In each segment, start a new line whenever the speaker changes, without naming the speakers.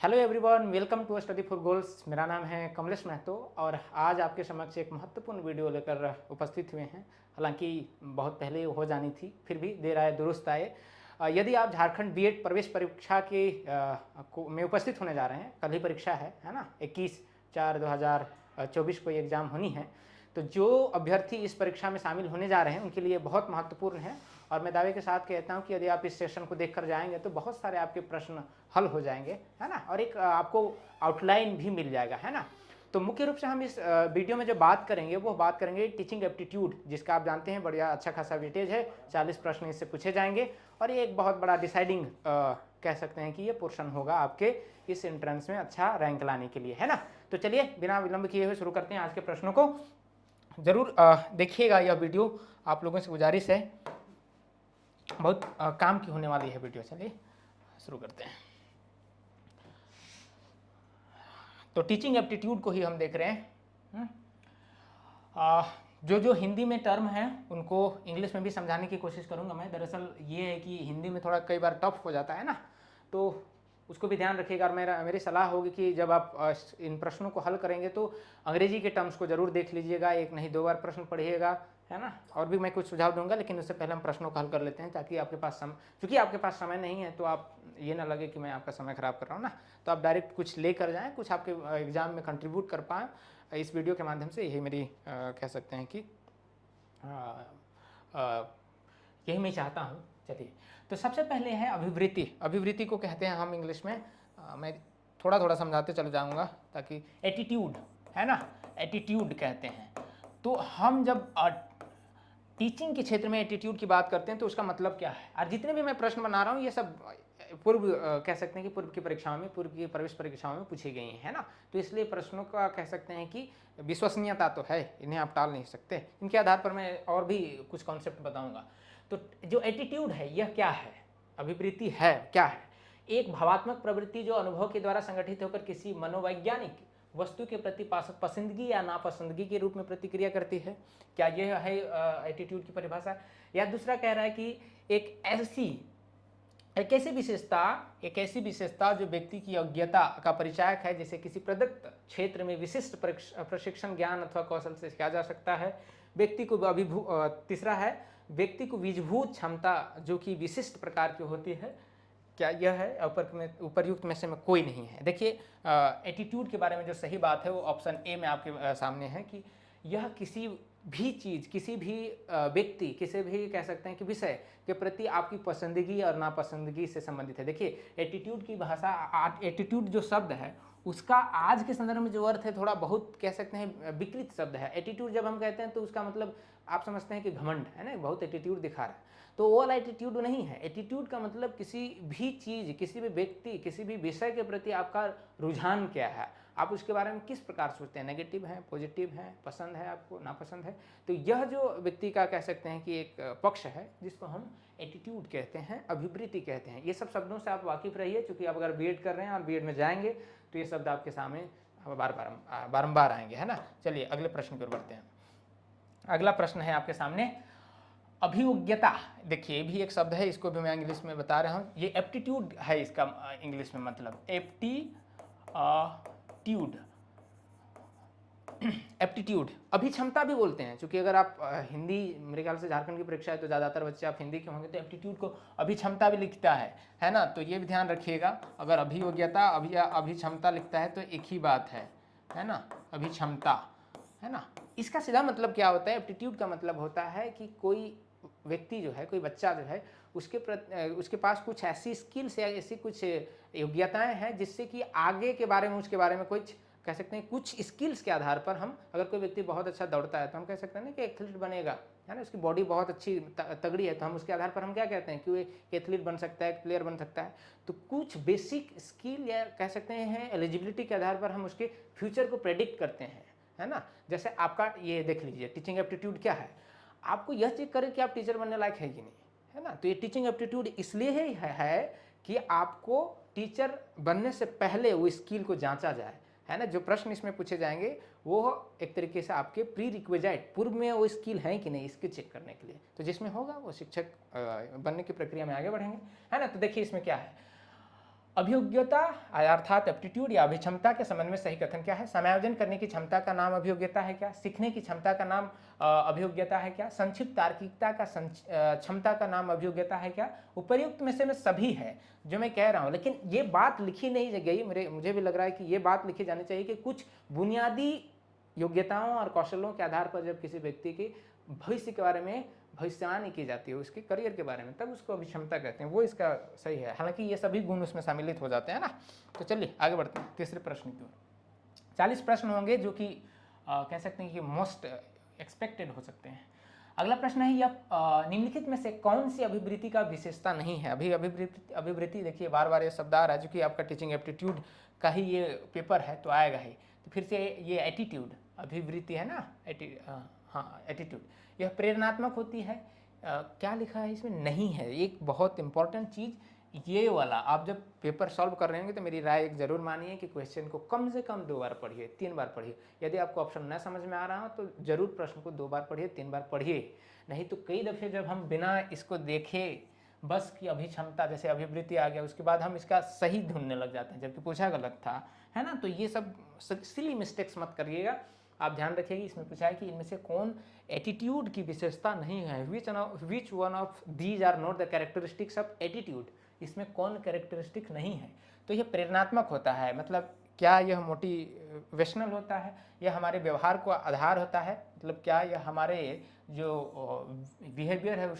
Hello everyone, welcome to study for goals. मेरा नाम है कमलेश महतो और आज आपके समक्ष एक महत्वपूर्ण वीडियो लेकर उपस्थित हुए हैं। हालांकि बहुत पहले हो जानी थी, फिर भी देर आए दुरुस्त आए। यदि आप झारखंड बीएड प्रवेश परीक्षा में उपस्थित होने जा रहे हैं, कल ही परीक्षा है ना, 21/4/2024 को एग्ज़ाम होनी है। तो जो अभ्यर्थी इस परीक्षा में शामिल होने जा रहे हैं उनके लिए बहुत महत्वपूर्ण है और मैं दावे के साथ कहता हूं कि यदि आप इस सेशन को देखकर जाएंगे तो बहुत सारे आपके प्रश्न हल हो जाएंगे, है ना, और एक आपको आउटलाइन भी मिल जाएगा, है ना। तो मुख्य रूप से हम इस वीडियो में जो बात करेंगे वो बात करेंगे टीचिंग एप्टीट्यूड, जिसका आप जानते हैं बढ़िया अच्छा खासा वेटेज है, 40 प्रश्न इससे पूछे जाएंगे और ये एक बहुत बड़ा डिसाइडिंग कह सकते हैं कि ये पोर्शन होगा आपके इस एंट्रेंस में अच्छा रैंक लाने के लिए, है ना। तो चलिए बिना विलंब किए हुए शुरू करते हैं आज के प्रश्नों को। जरूर देखिएगा यह वीडियो, आप लोगों से गुजारिश है, बहुत काम की होने वाली है वीडियो। चलिए शुरू करते हैं। तो टीचिंग एप्टीट्यूड को ही हम देख रहे हैं। जो हिंदी में टर्म है उनको इंग्लिश में भी समझाने की कोशिश करूंगा मैं। दरअसल ये है कि हिंदी में थोड़ा कई बार टफ हो जाता है ना, तो उसको भी ध्यान रखिएगा। और मेरी सलाह होगी कि जब आप इन प्रश्नों को हल करेंगे तो अंग्रेजी के टर्म्स को जरूर देख लीजिएगा, एक नहीं दो बार प्रश्न पढ़िएगा, है ना। और भी मैं कुछ सुझाव दूंगा, लेकिन उससे पहले हम प्रश्नों को हल कर लेते हैं ताकि आपके पास चूंकि आपके पास समय नहीं है तो आप ये ना लगे कि मैं आपका समय खराब कर रहा हूँ ना, तो आप डायरेक्ट कुछ लेकर जाएँ, कुछ आपके एग्जाम में कंट्रीब्यूट कर पाएँ इस वीडियो के माध्यम से। यही मेरी कह सकते हैं कि यही मैं चाहता हूँ। चलिए, तो सबसे पहले है अभिवृत्ति। अभिवृत्ति को कहते हैं हम इंग्लिश में, मैं थोड़ा थोड़ा समझाते चल जाऊँगा ताकि एटीट्यूड, है ना, एटीट्यूड कहते हैं। तो हम जब टीचिंग के क्षेत्र में एटीट्यूड की बात करते हैं तो उसका मतलब क्या है। और जितने भी मैं प्रश्न बना रहा हूँ ये सब पूर्व कह सकते हैं कि पूर्व की परीक्षाओं में, पूर्व की प्रवेश परीक्षाओं में पूछी गई हैं, है ना। तो इसलिए प्रश्नों का कह सकते हैं कि विश्वसनीयता तो है, इन्हें आप टाल नहीं सकते। इनके आधार पर मैं और भी कुछ कॉन्सेप्ट बताऊंगा। तो जो एटीट्यूड है यह क्या है, अभिवृत्ति है क्या है। एक भावात्मक प्रवृत्ति जो अनुभव के द्वारा संगठित होकर किसी मनोवैज्ञानिक वस्तु के प्रति पसंदगी या नापसंदगी के रूप में प्रतिक्रिया करती है। क्या यह है एटीट्यूड की परिभाषा। या दूसरा कह रहा है कि एक ऐसी विशेषता जो व्यक्ति की योग्यता का परिचायक है, जैसे किसी प्रदत्त क्षेत्र में विशिष्ट प्रशिक्षण ज्ञान अथवा कौशल से किया जा सकता है। व्यक्ति को तीसरा है व्यक्ति को बीजभूत क्षमता जो कि विशिष्ट प्रकार की होती है। क्या यह है उपरयुक्त में से में कोई नहीं है। देखिए एटीट्यूड के बारे में जो सही बात है वो ऑप्शन ए में आपके सामने है कि यह किसी भी चीज़, किसी भी व्यक्ति, किसी भी कह सकते हैं कि विषय के प्रति आपकी पसंदगी और नापसंदगी से संबंधित है। देखिए एटीट्यूड की भाषा, एटीट्यूड जो शब्द है उसका आज के संदर्भ में जो अर्थ है थोड़ा बहुत कह सकते हैं विकृत शब्द है। एटीट्यूड जब हम कहते हैं तो उसका मतलब आप समझते हैं कि घमंड, है ना, बहुत एटीट्यूड दिखा रहा है, तो वो वाला एटीट्यूड नहीं है। एटीट्यूड का मतलब किसी भी चीज़, किसी भी व्यक्ति, किसी भी विषय के प्रति आपका रुझान क्या है, आप उसके बारे में किस प्रकार सोचते हैं, नेगेटिव है, पॉजिटिव है, पसंद है आपको, नापसंद है। तो यह जो व्यक्ति का कह सकते हैं कि एक पक्ष है जिसको हम एटीट्यूड कहते हैं, अभिवृत्ति कहते हैं। ये सब शब्दों से आप वाकिफ रहिए, क्योंकि आप अगर बीएड कर रहे हैं और बीएड में जाएंगे तो ये शब्द आपके सामने बारंबार आएंगे, है ना। चलिए अगले प्रश्न की ओर बढ़ते हैं। अगला प्रश्न है आपके सामने अभियोग्यता। देखिए ये भी एक शब्द है, इसको भी मैं इंग्लिश में बता रहा हूँ। ये एप्टीट्यूड है, इसका इंग्लिश में मतलब एप्टीट्यूड, अभिक्षमता भी बोलते हैं। क्योंकि अगर आप हिंदी, मेरे ख्याल से झारखंड की परीक्षा है तो ज़्यादातर बच्चे आप हिंदी के होंगे, तो एप्टीट्यूड को अभिक्षमता भी लिखता है ना। तो ये भी ध्यान रखिएगा, अगर अभियोग्यता अभिक्षमता लिखता है तो एक ही बात है ना, अभिक्षमता, है ना। इसका सीधा मतलब क्या होता है, एप्टीट्यूड का मतलब होता है कि कोई व्यक्ति जो है, कोई बच्चा जो है, उसके पास कुछ ऐसी स्किल्स या ऐसी कुछ योग्यताएं हैं जिससे कि आगे के बारे में, उसके बारे में कुछ कह सकते हैं, कुछ स्किल्स के आधार पर हम, अगर कोई व्यक्ति बहुत अच्छा दौड़ता है तो हम कह सकते हैं ना कि एथलीट बनेगा, है ना, उसकी बॉडी बहुत अच्छी तगड़ी है, तो हम उसके आधार पर हम क्या कहते हैं कि वो एक एथलीट बन सकता है, एक प्लेयर बन सकता है। तो कुछ बेसिक स्किल या कह सकते हैं एलिजिबिलिटी के आधार पर हम उसके फ्यूचर को प्रेडिक्ट करते हैं, है ना। जैसे आपका ये देख लीजिए, टीचिंग एप्टीट्यूड क्या है, आपको यह चेक करें कि आप टीचर बनने लायक है कि नहीं, है ना। तो ये टीचिंग एप्टीट्यूड इसलिए ही है कि आपको टीचर बनने से पहले वो स्किल को जांचा जाए, है ना। जो प्रश्न इसमें पूछे जाएंगे वो एक तरीके से आपके प्री रिक्विजाइट, पूर्व में वो स्किल है कि नहीं इसके चेक करने के लिए। तो जिसमें होगा वो शिक्षक बनने की प्रक्रिया में आगे बढ़ेंगे, है ना। तो देखिए इसमें क्या है, अभियोग्यता अर्थात एप्टीट्यूड या अभिक्षमता के संबंध में सही कथन क्या है? समायोजन करने की क्षमता का नाम अभियोग्यता है क्या? सीखने की क्षमता का नाम अभियोग्यता है क्या? संक्षिप्त तार्किकता का क्षमता का नाम अभियोग्यता है क्या? उपर्युक्त में से में सभी है जो मैं कह रहा हूं, लेकिन ये बात लिखी नहीं गई। मुझे भी लग रहा है कि ये बात लिखी जानी चाहिए कि कुछ बुनियादी योग्यताओं और कौशलों के आधार पर जब किसी व्यक्ति की भविष्य के बारे में भविष्यवाणी की जाती है, उसके करियर के बारे में, तब उसको अभिक्षमता कहते हैं, वो इसका सही है। हालांकि ये सभी गुण उसमें सम्मिलित हो जाते हैं ना। तो चलिए आगे बढ़ते हैं तीसरे प्रश्न की ओर। 40 प्रश्न होंगे जो कि कह सकते हैं कि मोस्ट एक्सपेक्टेड हो सकते हैं। अगला प्रश्न है, यह निम्नलिखित में से कौन सी अभिवृत्ति का विशेषता नहीं है? अभिवृत्ति देखिए बार बार ये शब्द आ रहा है, क्योंकि आपका टीचिंग एप्टीट्यूड का ही ये पेपर है तो आएगा ही। तो फिर से ये एटीट्यूड अभिवृत्ति है ना, हाँ एटीट्यूड, यह प्रेरणात्मक होती है। क्या लिखा है इसमें? नहीं है। एक बहुत इंपॉर्टेंट चीज़ ये वाला, आप जब पेपर सॉल्व कर रहे होंगे तो मेरी राय एक जरूर मानिए कि क्वेश्चन को कम से कम 2 बार पढ़िए, 3 बार पढ़िए। यदि आपको ऑप्शन न समझ में आ रहा हो तो जरूर प्रश्न को 2 बार पढ़िए, 3 बार पढ़िए। नहीं तो कई दफ़े जब हम बिना इसको देखे बस की अभिक्षमता जैसे अभिवृत्ति आ गया, उसके बाद हम इसका सही ढूंढने लग जाते हैं जबकि पूछा गलत था, है ना। तो ये सब सिली मिस्टेक्स मत करिएगा। आप ध्यान रखिएगा, इसमें पूछा है कि इनमें से कौन एटीट्यूड की विशेषता नहीं है? Which one of these are not the characteristics of attitude? इसमें कौन कैरेक्टरिस्टिक नहीं है? तो यह प्रेरणात्मक होता है, मतलब क्या यह मोटिवेशनल होता है, यह हमारे व्यवहार को आधार होता है, मतलब क्या यह हमारे जो बिहेवियर है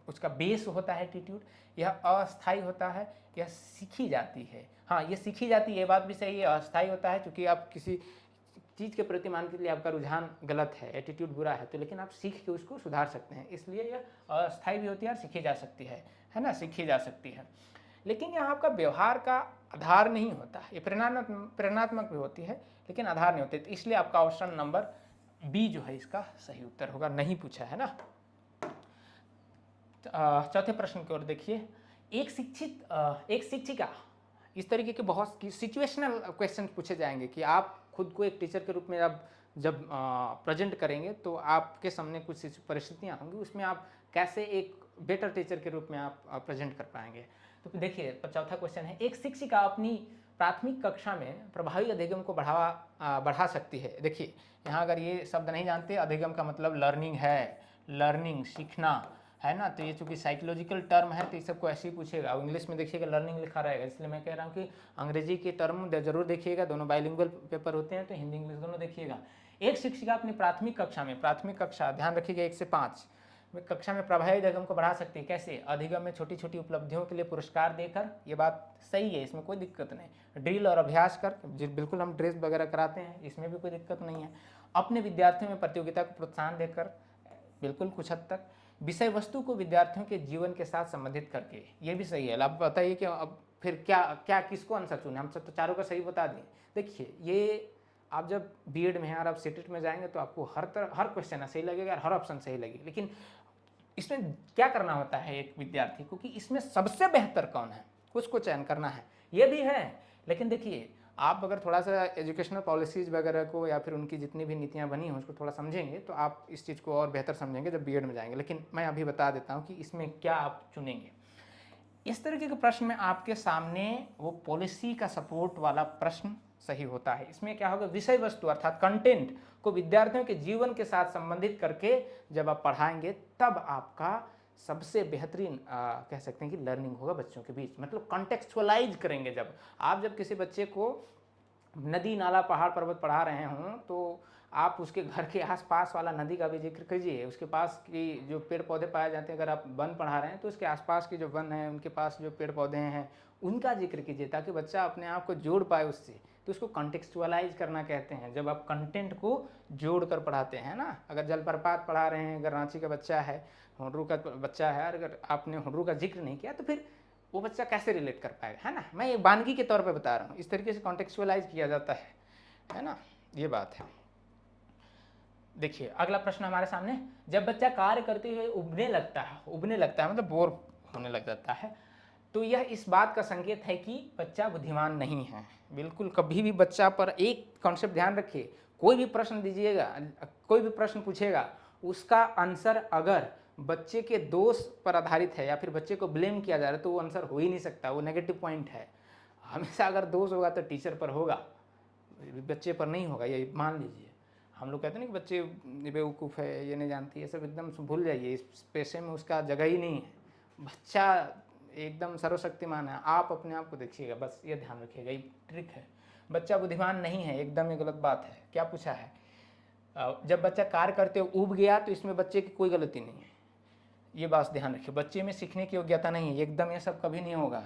उसका बेस होता है एटीट्यूड, यह अस्थाई होता है, यह सीखी जाती है। हाँ, ये सीखी जाती है, ये बात भी सही है। अस्थाई होता है क्योंकि आप किसी चीज़ के प्रति मान के लिए आपका रुझान गलत है, एटीट्यूड बुरा है, तो लेकिन आप सीख के उसको सुधार सकते हैं, इसलिए यह अस्थाई भी होती है और सीखी जा सकती है ना, सीखी जा सकती है। लेकिन यहाँ आपका व्यवहार का आधार नहीं होता, ये प्रेरणात्मक भी होती है लेकिन आधार नहीं होती। तो इसलिए आपका ऑप्शन नंबर बी जो है इसका सही उत्तर होगा, नहीं पूछा है ना। चौथे प्रश्न की ओर देखिए। एक शिक्षिका, इस तरीके के बहुत सिचुएशनल क्वेश्चन पूछे जाएंगे कि आप खुद को एक टीचर के रूप में जब प्रेजेंट करेंगे तो आपके सामने कुछ परिस्थितियाँ होंगी, उसमें आप कैसे एक बेटर टीचर के रूप में आप प्रेजेंट कर पाएंगे। तो देखिए चौथा क्वेश्चन है, एक शिक्षिका अपनी प्राथमिक कक्षा में प्रभावी अधिगम को बढ़ा सकती है। देखिए यहाँ अगर ये शब्द नहीं जानते, अधिगम का मतलब लर्निंग है, लर्निंग सीखना है ना। तो ये चूंकि साइकोलॉजिकल टर्म है तो इस सबको ऐसे ही पूछेगा। इंग्लिश में देखिएगा लर्निंग लिखा रहेगा, इसलिए मैं कह रहा हूँ कि अंग्रेजी के टर्म जरूर देखिएगा, दोनों बाइलिंगुअल पेपर होते हैं तो हिंदी इंग्लिश दोनों देखिएगा। एक शिक्षिका अपनी प्राथमिक कक्षा ध्यान रखिएगा 1 से 5 कक्षा में प्रभावी अधिगम को बढ़ा सकती है। कैसे? अधिगम में छोटी छोटी उपलब्धियों के लिए पुरस्कार देकर, ये बात सही है, इसमें कोई दिक्कत नहीं। ड्रिल और अभ्यास कर, बिल्कुल हम ड्रेस वगैरह कराते हैं, इसमें भी कोई दिक्कत नहीं है। अपने विद्यार्थियों में प्रतियोगिता को प्रोत्साहन देकर, बिल्कुल कुछ हद तक। विषय वस्तु को विद्यार्थियों के जीवन के साथ संबंधित करके, ये भी सही है। आप बताइए कि अब फिर क्या किसको आंसर चुने? हम सब तो चारों का सही बता दिए। देखिए ये आप जब बीएड में हैं और आप सीटेट में जाएंगे तो आपको हर क्वेश्चन सही लगेगा और हर ऑप्शन सही लगेगा, लेकिन इसमें क्या करना होता है एक विद्यार्थी को कि इसमें सबसे बेहतर कौन है, उसको चयन करना है। ये भी है, लेकिन देखिए आप अगर थोड़ा सा एजुकेशनल पॉलिसीज़ वगैरह को या फिर उनकी जितनी भी नीतियाँ बनी हैं उसको थोड़ा समझेंगे तो आप इस चीज़ को और बेहतर समझेंगे जब बीएड में जाएंगे। लेकिन मैं अभी बता देता हूँ कि इसमें क्या आप चुनेंगे। इस तरीके के प्रश्न में आपके सामने वो पॉलिसी का सपोर्ट वाला प्रश्न सही होता है। इसमें क्या होगा, विषय वस्तु अर्थात कंटेंट को विद्यार्थियों के जीवन के साथ संबंधित करके जब आप पढ़ाएंगे तब आपका सबसे बेहतरीन कह सकते हैं कि लर्निंग होगा बच्चों के बीच। मतलब कॉन्टेक्चुअलाइज करेंगे। जब किसी बच्चे को नदी नाला पहाड़ पर्वत पढ़ा रहे हों तो आप उसके घर के आसपास वाला नदी का भी जिक्र कीजिए, उसके पास की जो पेड़ पौधे पाए जाते हैं। अगर आप वन पढ़ा रहे हैं तो उसके आसपास के जो वन हैं उनके पास जो पेड़ पौधे हैं उनका जिक्र कीजिए, ताकि बच्चा अपने आप को जोड़ पाए उससे। तो उसको कॉन्टेक्चुअलाइज करना कहते हैं, जब आप कंटेंट को जोड़ कर पढ़ाते हैं ना। अगर जलप्रपात पढ़ा रहे हैं, अगर रांची का बच्चा है, हुर्रू का बच्चा है, और अगर आपने हुर्रू का जिक्र नहीं किया तो फिर वो बच्चा कैसे रिलेट कर पाएगा, है ना। मैं ये वानगी के तौर पे बता रहा हूँ, इस तरीके से कॉन्टेक्चुअलाइज किया जाता है ना, ये बात है। देखिए अगला प्रश्न हमारे सामने, जब बच्चा कार्य करते हुए उबने लगता है मतलब बोर होने लग जाता है, तो यह इस बात का संकेत है कि बच्चा बुद्धिमान नहीं है। बिल्कुल कभी भी बच्चा पर एक कॉन्सेप्ट ध्यान रखिए, कोई भी प्रश्न दीजिएगा, कोई भी प्रश्न पूछेगा, उसका आंसर अगर बच्चे के दोष पर आधारित है या फिर बच्चे को ब्लेम किया जा रहा है तो वो आंसर हो ही नहीं सकता, वो नेगेटिव पॉइंट है। हमेशा अगर दोष होगा तो टीचर पर होगा, बच्चे पर नहीं होगा, ये मान लीजिए। हम लोग कहते हैं ना कि बच्चे बेवकूफ़ है, ये नहीं जानती, ये सब एकदम भूल जाइए, इस पेशे में उसका जगह ही नहीं है। बच्चा एकदम सर्वशक्तिमान है, आप अपने आप को देखिएगा, बस ये ध्यान रखिएगा, ये ट्रिक है। बच्चा बुद्धिमान नहीं है, एकदम ये गलत बात है। क्या पूछा है, जब बच्चा कार्य करते हुए ऊब गया तो इसमें बच्चे की कोई गलती नहीं है, ये बात ध्यान रखिए। बच्चे में सीखने की योग्यता नहीं है, एकदम ये सब कभी नहीं होगा,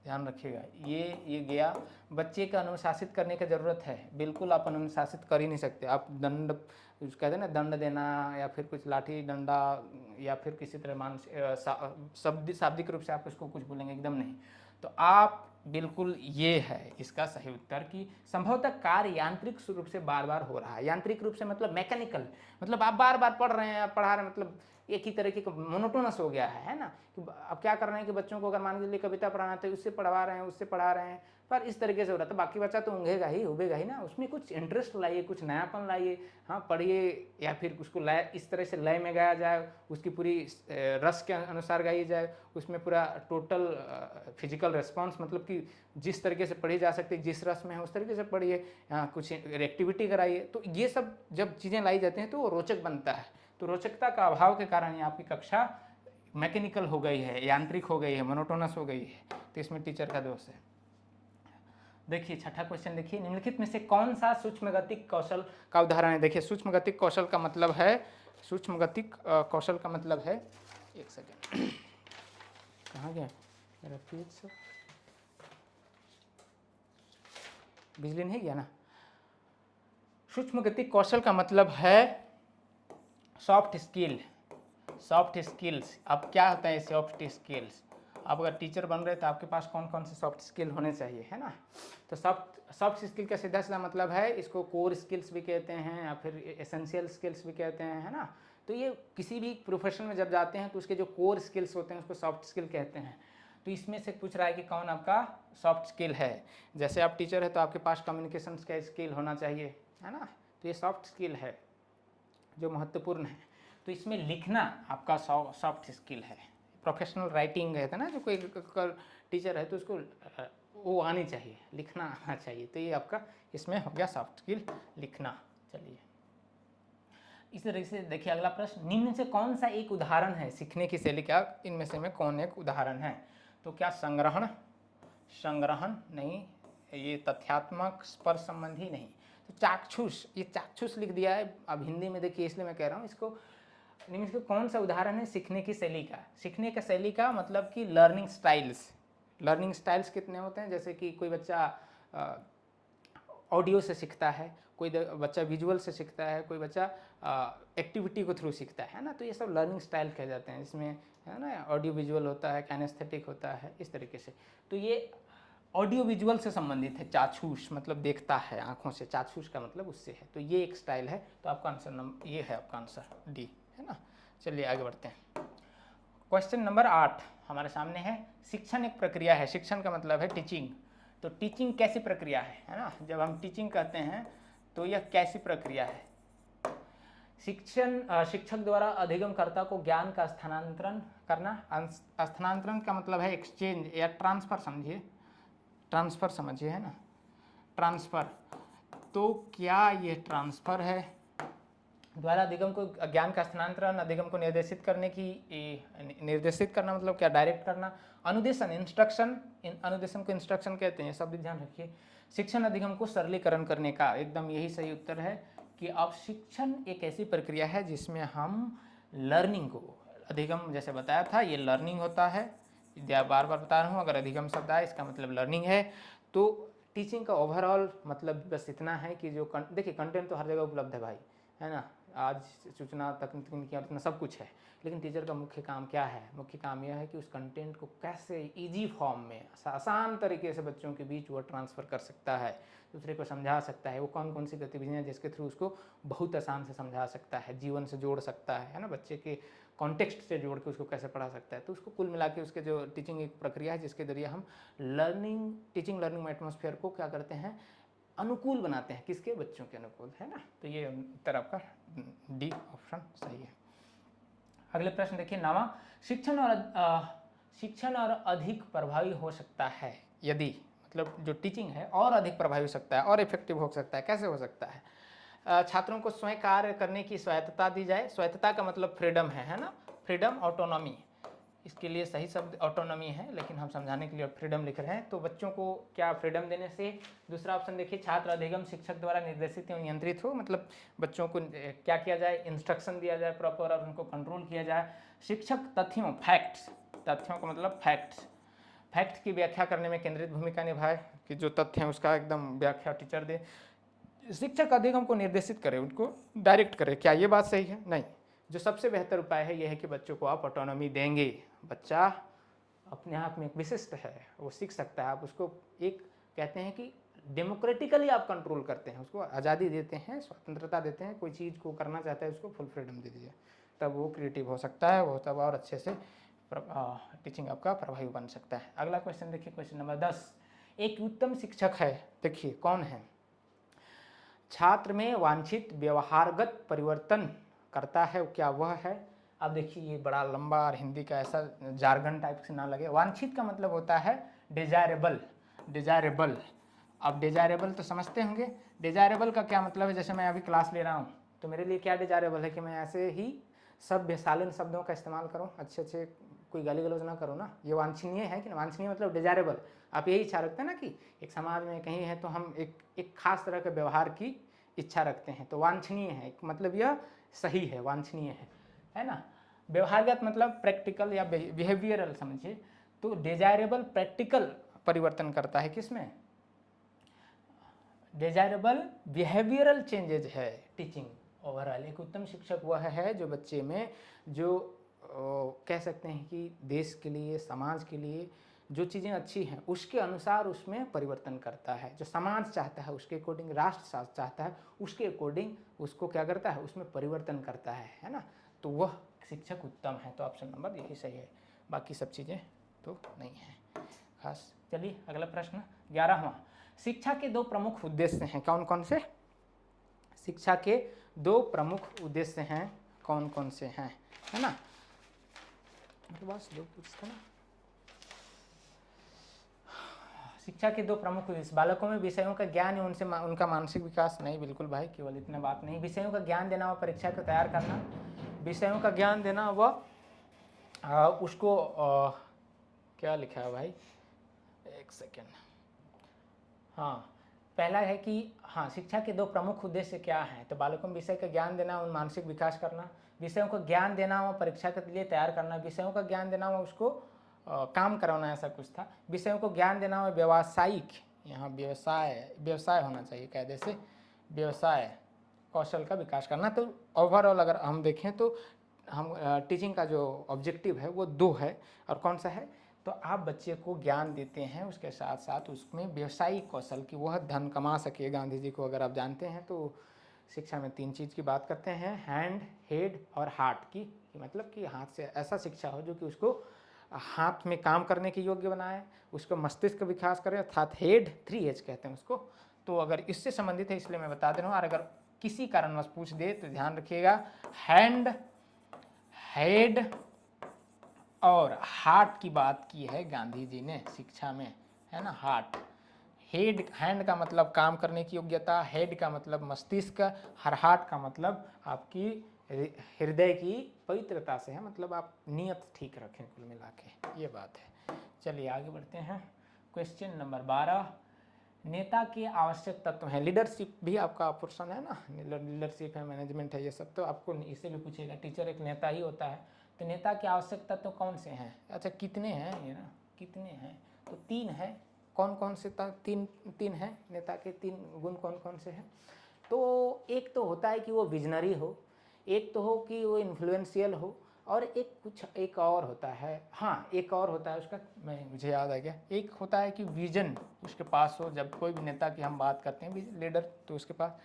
ध्यान रखिएगा। ये गया, बच्चे का अनुशासित करने की ज़रूरत है, बिल्कुल आप अनुशासित कर ही नहीं सकते। आप दंड, कहते हैं ना, दंड देना या फिर कुछ लाठी डंडा या फिर किसी तरह मानसिक शाब्दिक रूप से आप उसको कुछ बोलेंगे, एकदम नहीं। तो आप बिल्कुल, ये है इसका सही उत्तर कि संभवतः कार्य यांत्रिक रूप से बार बार हो रहा है। यांत्रिक रूप से मतलब मैकेनिकल, मतलब आप बार बार पढ़ रहे हैं, पढ़ा रहे हैं, मतलब एक ही तरीके का मोनोटोनस हो गया है ना। कि अब क्या कर रहे हैं कि बच्चों को अगर मान के लिए कविता पढ़ाना है तो उससे पढ़वा रहे हैं, उससे पढ़ा रहे हैं, पर इस तरीके से हो रहा था। बाकी बच्चा तो ऊँघेगा ही, उबेगा ही ना, उसमें कुछ इंटरेस्ट लाइए, कुछ नयापन लाइए, हाँ पढ़िए, या फिर उसको लय इस तरह से लय में गाया जाए, उसकी पूरी रस के अनुसार गाई जाए, उसमें पूरा टोटल फिजिकल रिस्पॉन्स, मतलब कि जिस तरीके से पढ़ी जा सकती है, जिस रस में है उस तरीके से पढ़िए, कुछ एक्टिविटी कराइए। तो ये सब जब चीज़ें लाई जाती हैं तो वो रोचक बनता है। तो रोचकता का अभाव के कारण आपकी कक्षा मैकेनिकल हो गई है, यांत्रिक हो गई है, मोनोटोनस हो गई है, तो इसमें टीचर का दोष है। देखिए छठा क्वेश्चन देखिए, निम्नलिखित में से कौन सा सूक्ष्मगतिक कौशल का उदाहरण है। देखिए सूक्ष्मगतिक कौशल का मतलब है, सूक्ष्मगतिक कौशल का मतलब है, एक सेकेंड कहाँ गया मेरा पेज से, बिजली नहीं गया ना। सूक्ष्मगतिक कौशल का मतलब है सॉफ्ट स्किल, सॉफ्ट स्किल्स। अब क्या होता है सॉफ्ट स्किल्स, आप अगर टीचर बन रहे तो आपके पास कौन कौन से सॉफ्ट स्किल होने चाहिए, है ना। तो सॉफ्ट स्किल का सीधा सीधा मतलब है, इसको कोर स्किल्स भी कहते हैं या फिर एसेंशियल स्किल्स भी कहते हैं, है ना। तो ये किसी भी प्रोफेशन में जब जाते हैं तो उसके जो कोर स्किल्स होते हैं उसको सॉफ्ट स्किल कहते हैं। तो इसमें से पूछ रहा है कि कौन आपका सॉफ्ट स्किल है। जैसे आप टीचर है तो आपके पास कम्युनिकेशन का स्किल होना चाहिए, है ना। तो ये सॉफ्ट स्किल है जो महत्वपूर्ण है। तो इसमें लिखना आपका सॉफ्ट स्किल है। प्रोफेशनल राइटिंग है ना, जो कोई टीचर है तो उसको वो आनी चाहिए, लिखना आना चाहिए। तो ये आपका इसमें हो गया सॉफ्ट स्किल, लिखना। चलिए इस तरह से देखिए अगला प्रश्न, निम्न से कौन सा एक उदाहरण है सीखने की शैली का, इनमें से में कौन एक उदाहरण है। तो क्या संग्रहण, संग्रहण नहीं, ये तथ्यात्मक स्पर्श संबंधी नहीं। तो चाक्षुष, ये चाक्षुष लिख दिया है। अब हिंदी में देखिए इसलिए मैं कह रहा हूँ इसको, निम्न से कौन सा उदाहरण है सीखने की शैली का। सीखने का शैली का मतलब कि लर्निंग स्टाइल्स। लर्निंग स्टाइल्स कितने होते हैं, जैसे कि कोई बच्चा ऑडियो से सीखता है, कोई बच्चा विजुअल से सीखता है, कोई बच्चा एक्टिविटी को थ्रू सीखता है ना। तो ये सब लर्निंग स्टाइल कहे जाते हैं। इसमें है ना ऑडियो विजुअल होता है, कैनेस्थेटिक होता है, इस तरीके से। तो ये ऑडियो विजुअल से संबंधित है। चाक्षुष मतलब देखता है आंखों से, चाक्षुष का मतलब उससे है। तो ये एक स्टाइल है। तो आपका आंसर नंबर ये है, आपका आंसर डी, है ना। चलिए आगे बढ़ते हैं। क्वेश्चन नंबर 8 हमारे सामने है, शिक्षण एक प्रक्रिया है। शिक्षण का मतलब है टीचिंग। तो टीचिंग कैसी प्रक्रिया है ना। जब हम टीचिंग कहते हैं तो यह कैसी प्रक्रिया है। शिक्षक द्वारा अधिगमकर्ता को ज्ञान का स्थानांतरण करना। स्थानांतरण का मतलब है एक्सचेंज या ट्रांसफर, समझिए ट्रांसफर समझिए, है ना, ट्रांसफर। तो क्या ये ट्रांसफर है, द्वारा अधिगम को, ज्ञान का स्थानांतरण अधिगम को निर्देशित करने की, निर्देशित करना मतलब क्या, डायरेक्ट करना। अनुदेशन, इंस्ट्रक्शन, अनुदेशन को इंस्ट्रक्शन कहते हैं, सब ध्यान रखिए। शिक्षण अधिगम को सरलीकरण करने का, एकदम यही सही उत्तर है कि अब शिक्षण एक ऐसी प्रक्रिया है जिसमें हम लर्निंग को, अधिगम जैसे बताया था ये लर्निंग होता है, बार बार बता रहा हूँ, अगर अधिगम शब्द आए इसका मतलब लर्निंग है। तो टीचिंग का ओवरऑल मतलब बस इतना है कि जो देखिए कंटेंट तो हर जगह उपलब्ध है भाई, है ना। आज सूचना तकनीकी इतना सब कुछ है, लेकिन टीचर का मुख्य काम क्या है, मुख्य काम यह है कि उस कंटेंट को कैसे इजी फॉर्म में आसान तरीके से बच्चों के बीच वो ट्रांसफ़र कर सकता है, दूसरे को समझा सकता है। वो कौन कौन सी गतिविधियाँ जिसके थ्रू उसको बहुत आसान से समझा सकता है, जीवन से जोड़ सकता है ना, बच्चे के कॉन्टेक्स्ट से जोड़ के उसको कैसे पढ़ा सकता है। तो उसको कुल मिला के उसके जो टीचिंग एक प्रक्रिया है जिसके जरिए हम टीचिंग लर्निंग एटमॉस्फेयर को क्या करते हैं, अनुकूल बनाते हैं, किसके, बच्चों के अनुकूल, है ना। तो ये उत्तर आपका डी ऑप्शन सही है। अगले प्रश्न देखिए, नामा शिक्षण और अधिक प्रभावी हो सकता है यदि, मतलब जो टीचिंग है और अधिक प्रभावी हो सकता है और इफेक्टिव हो सकता है। कैसे हो सकता है? छात्रों को स्वयं कार्य करने की स्वायत्तता दी जाए। स्वायत्तता का मतलब फ्रीडम है ना, फ्रीडम, ऑटोनॉमी, इसके लिए सही शब्द ऑटोनॉमी है, लेकिन हम समझाने के लिए फ्रीडम लिख रहे हैं। तो बच्चों को क्या फ्रीडम देने से? दूसरा ऑप्शन देखिए, छात्र अधिगम शिक्षक द्वारा निर्देशित एवं नियंत्रित हो, मतलब बच्चों को क्या किया जाए, इंस्ट्रक्शन दिया जाए प्रॉपर और उनको कंट्रोल किया जाए। शिक्षक तथ्यों, फैक्ट्स, तथ्यों का मतलब फैक्ट्स, फैक्ट की व्याख्या करने में केंद्रित भूमिका निभाए, कि जो तथ्य हैं उसका एकदम व्याख्या टीचर दे। शिक्षक अधिगम को निर्देशित करे, उनको डायरेक्ट करे, क्या ये बात सही है? नहीं। जो सबसे बेहतर उपाय है यह है कि बच्चों को आप ऑटोनॉमी देंगे। बच्चा अपने आप में एक विशिष्ट है, वो सीख सकता है। आप उसको एक कहते हैं कि डेमोक्रेटिकली आप कंट्रोल करते हैं, उसको आज़ादी देते हैं, स्वतंत्रता देते हैं। कोई चीज़ को करना चाहता है उसको फुल फ्रीडम दे दीजिए, तब वो क्रिएटिव हो सकता है, वो तब और अच्छे से टीचिंग आपका प्रभावी बन सकता है। अगला क्वेश्चन देखिए, क्वेश्चन नंबर 10। एक उत्तम शिक्षक है, देखिए कौन है? छात्र में वांछित व्यवहारगत परिवर्तन करता है, क्या वह है? अब देखिए ये बड़ा लंबा और हिंदी का ऐसा जार्गन टाइप से ना लगे। वांछित का मतलब होता है डिजायरेबल, डिजायरेबल। अब डिजायरेबल तो समझते होंगे, डिजायरेबल का क्या मतलब है? जैसे मैं अभी क्लास ले रहा हूँ तो मेरे लिए क्या डिजायरेबल है कि मैं ऐसे ही सभ्य शालीन शब्दों का इस्तेमाल करूँ, अच्छे अच्छे, कोई गाली गलौज ना करूँ ना। ये वांछनीय है कि वांछनीय मतलब डिजायरेबल। आप यही इच्छा रखते हैं ना कि एक समाज में कहीं है तो हम एक खास तरह के व्यवहार की इच्छा रखते हैं, तो वांछनीय है, मतलब यह सही है, वांछनीय है ना। व्यवहारगत मतलब प्रैक्टिकल या बिहेवियरल समझिए। तो डिजायरेबल प्रैक्टिकल परिवर्तन करता है, किसमें? डिजायरेबल बिहेवियरल चेंजेज है टीचिंग ओवरऑल। एक उत्तम शिक्षक वह है जो बच्चे में जो कह सकते हैं कि देश के लिए, समाज के लिए जो चीज़ें अच्छी हैं उसके अनुसार उसमें परिवर्तन करता है। जो समाज चाहता है उसके अकॉर्डिंग, राष्ट्र चाहता है उसके अकॉर्डिंग उसको क्या करता है, उसमें परिवर्तन करता है ना। तो वह शिक्षक उत्तम है। तो ऑप्शन नंबर यही सही है, बाकी सब चीज़ें तो नहीं है खास। चलिए अगला प्रश्न 11वां। शिक्षा के दो प्रमुख उद्देश्य हैं, कौन कौन से? शिक्षा के दो प्रमुख उद्देश्य हैं, कौन कौन से हैं, है ना। मेरे पास दो पूछता ना। शिक्षा के दो प्रमुख उद्देश्य, बालकों में विषयों का ज्ञान एवं उनसे उनका मानसिक विकास। नहीं, बिल्कुल भाई, केवल इतना बात नहीं। विषयों का ज्ञान देना व परीक्षा को तैयार करना, विषयों का ज्ञान देना व उसको क्या लिखा है भाई, एक सेकेंड। हाँ, पहला है कि हाँ, शिक्षा के दो प्रमुख उद्देश्य क्या हैं? तो बालकों में विषय का ज्ञान देना और मानसिक विकास करना, विषयों को ज्ञान देना व परीक्षा के लिए तैयार करना, विषयों का ज्ञान देना व उसको काम कराना, ऐसा कुछ था। विषयों को ज्ञान देना व व्यावसायिक, यहाँ व्यवसाय होना चाहिए कायदे से, व्यवसाय कौशल का विकास करना। तो ओवरऑल अगर हम देखें तो हम टीचिंग का जो ऑब्जेक्टिव है वो दो है। और कौन सा है? तो आप बच्चे को ज्ञान देते हैं, उसके साथ साथ उसमें व्यवसायिक कौशल की वह धन कमा सके। गांधी जी को अगर आप जानते हैं तो शिक्षा में तीन चीज़ की बात करते हैं, हैंड, हेड और हार्ट की, मतलब कि हाथ से ऐसा शिक्षा हो जो कि उसको हाथ में काम करने के योग्य बनाए, उसको मस्तिष्क का विकास करे, अर्थात हेड, 3H कहते हैं उसको। तो अगर इससे संबंधित है इसलिए मैं बता दे रहा हूँ। और अगर किसी कारणवश पूछ दे तो ध्यान रखिएगा, हैंड, हेड और हार्ट की बात की है गांधी जी ने शिक्षा में, है ना। हार्ट, हेड, हैंड का मतलब काम करने की योग्यता, हेड का मतलब मस्तिष्क, हर हार्ट का मतलब आपकी हृदय की पवित्रता से है, मतलब आप नियत ठीक रखें कुल मिला के, ये बात है। चलिए आगे बढ़ते हैं। Question number 12। नेता के आवश्यक तत्व हैं। लीडरशिप भी आपका पोर्शन है ना, लीडरशिप है, मैनेजमेंट है, ये सब तो आपको इससे भी पूछेगा। टीचर एक नेता ही होता है। तो नेता के आवश्यक तत्व कौन से हैं? अच्छा, कितने हैं ये ना, कितने हैं? तो 3 हैं। कौन कौन से? तीन हैं नेता के, 3 गुण कौन कौन से हैं? तो एक तो होता है कि वो विजनरी हो, एक तो हो कि वो इन्फ्लुएंशियल हो, और एक और होता है, हाँ एक और होता है उसका, मुझे याद आ गया, एक होता है कि विजन उसके पास हो। जब कोई भी नेता की हम बात करते हैं लीडर, तो उसके पास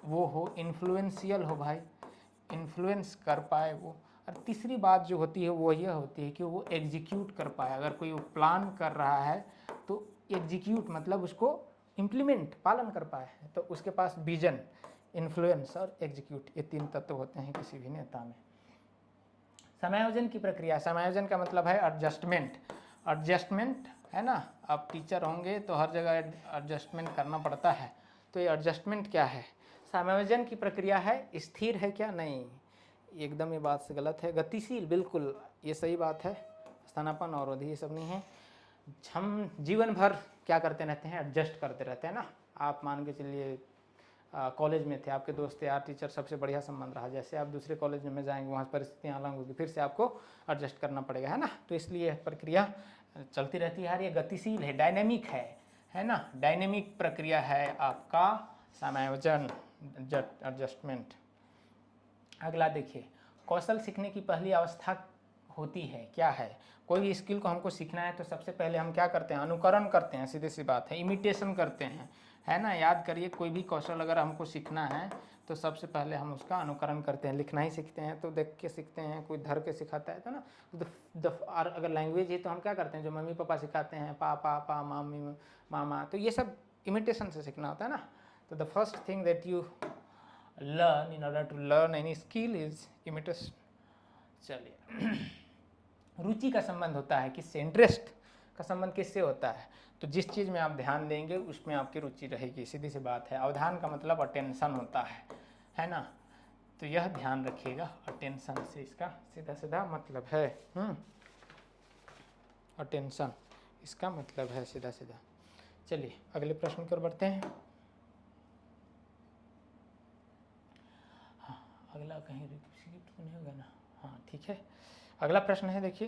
वो हो, इन्फ्लुएंशियल हो भाई, इन्फ्लुएंस कर पाए वो। और तीसरी बात जो होती है वो यह होती है कि वो एग्जीक्यूट कर पाए। अगर कोई वो प्लान कर रहा है तो एग्जीक्यूट मतलब उसको इम्प्लीमेंट, पालन कर पाए, तो उसके पास विजन, इन्फ्लुएंस और एग्जीक्यूट, ये 3 तत्व होते हैं किसी भी नेता में। समायोजन की प्रक्रिया, समायोजन का मतलब है एडजस्टमेंट, एडजस्टमेंट है ना। आप टीचर होंगे तो हर जगह एडजस्टमेंट करना पड़ता है। तो ये एडजस्टमेंट क्या है? समायोजन की प्रक्रिया है, स्थिर है क्या? नहीं, एकदम ये बात से गलत है। गतिशील, बिल्कुल ये सही बात है। स्थानापन्न और अवधि ये सब नहीं है। हम जीवन भर क्या करते रहते हैं? एडजस्ट करते रहते हैं ना। आप मान के चलिए कॉलेज में थे, आपके दोस्त यार टीचर सबसे बढ़िया संबंध रहा, जैसे आप दूसरे कॉलेज में जाएंगे वहाँ परिस्थितियाँ अलग होगी, फिर से आपको एडजस्ट करना पड़ेगा, है ना। तो इसलिए प्रक्रिया चलती रहती है यार, ये गतिशील है, डायनेमिक है ना। डायनेमिक प्रक्रिया है आपका समायोजन, एडजस्टमेंट। अगला देखिए, कौशल सीखने की पहली अवस्था होती है, क्या है? कोई भी स्किल को हमको सीखना है तो सबसे पहले हम क्या करते हैं? अनुकरण करते हैं, सीधी सी बात है, इमिटेशन करते हैं, है ना। याद करिए, कोई भी कौशल अगर हमको सीखना है तो सबसे पहले हम उसका अनुकरण करते हैं। लिखना ही सीखते हैं तो देख के सीखते हैं, कोई धर के सिखाता है तो ना। और अगर लैंग्वेज है तो हम क्या करते हैं? जो मम्मी पापा सिखाते हैं, पा पा पा, मामी मामा, तो ये सब इमिटेशन से सीखना होता है ना। तो the first thing that you learn in order to learn any skill is imitation। चलिए, रुचि का संबंध होता है किससे? इंटरेस्ट का संबंध किससे होता है? तो जिस चीज़ में आप ध्यान देंगे उसमें आपकी रुचि रहेगी, सीधी सी बात है। अवधान का मतलब अटेंशन होता है ना। तो यह ध्यान रखिएगा, अटेंशन से इसका सीधा सीधा मतलब है। अटेंशन इसका मतलब है सीधा सीधा। चलिए अगले प्रश्न की ओर बढ़ते हैं। अगला कहीं रिपीट तो नहीं होगा ना? हाँ ठीक है। अगला प्रश्न है, देखिए,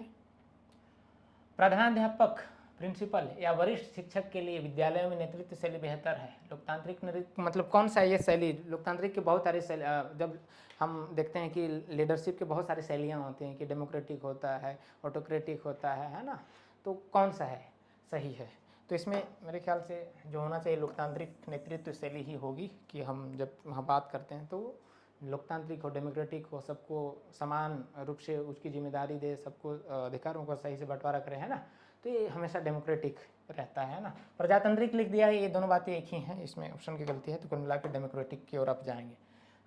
प्रधानाध्यापक, प्रिंसिपल या वरिष्ठ शिक्षक के लिए विद्यालयों में नेतृत्व शैली बेहतर है? लोकतांत्रिक मतलब कौन सा ये शैली? लोकतांत्रिक के बहुत सारे शैली, जब हम देखते हैं कि लीडरशिप के बहुत सारी शैलियाँ होती हैं कि डेमोक्रेटिक होता है, ऑटोक्रेटिक होता है ना। तो कौन सा है सही है? तो इसमें मेरे ख्याल से जो होना चाहिए लोकतांत्रिक नेतृत्व शैली ही होगी, कि हम जब वहाँ बात करते हैं तो लोकतांत्रिक हो, डेमोक्रेटिक हो, सबको समान रूप से उसकी जिम्मेदारी दे, सबको अधिकारों का सही से बंटवारा करे, है ना। तो ये हमेशा डेमोक्रेटिक रहता है ना। प्रजातांत्रिक लिख दिया है, ये दोनों बातें एक ही हैं, इसमें ऑप्शन की गलती है। तो कुल मिलाकर डेमोक्रेटिक की ओर आप जाएंगे।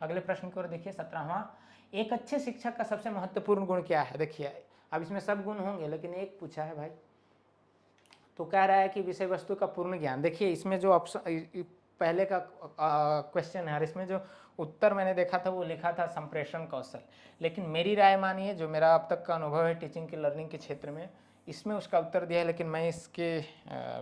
अगले प्रश्न की ओर देखिए, 17वां, एक अच्छे शिक्षक का सबसे महत्वपूर्ण गुण क्या है? देखिए, अब इसमें सब गुण होंगे लेकिन एक पूछा है भाई, तो कह रहा है कि विषय वस्तु का पूर्ण ज्ञान। देखिए इसमें जो ऑप्शन पहले का क्वेश्चन है और इसमें जो उत्तर मैंने देखा था वो लिखा था संप्रेषण कौशल, लेकिन मेरी राय मानिए, जो मेरा अब तक का अनुभव है टीचिंग की लर्निंग के क्षेत्र में, इसमें उसका उत्तर दिया है, लेकिन मैं इसके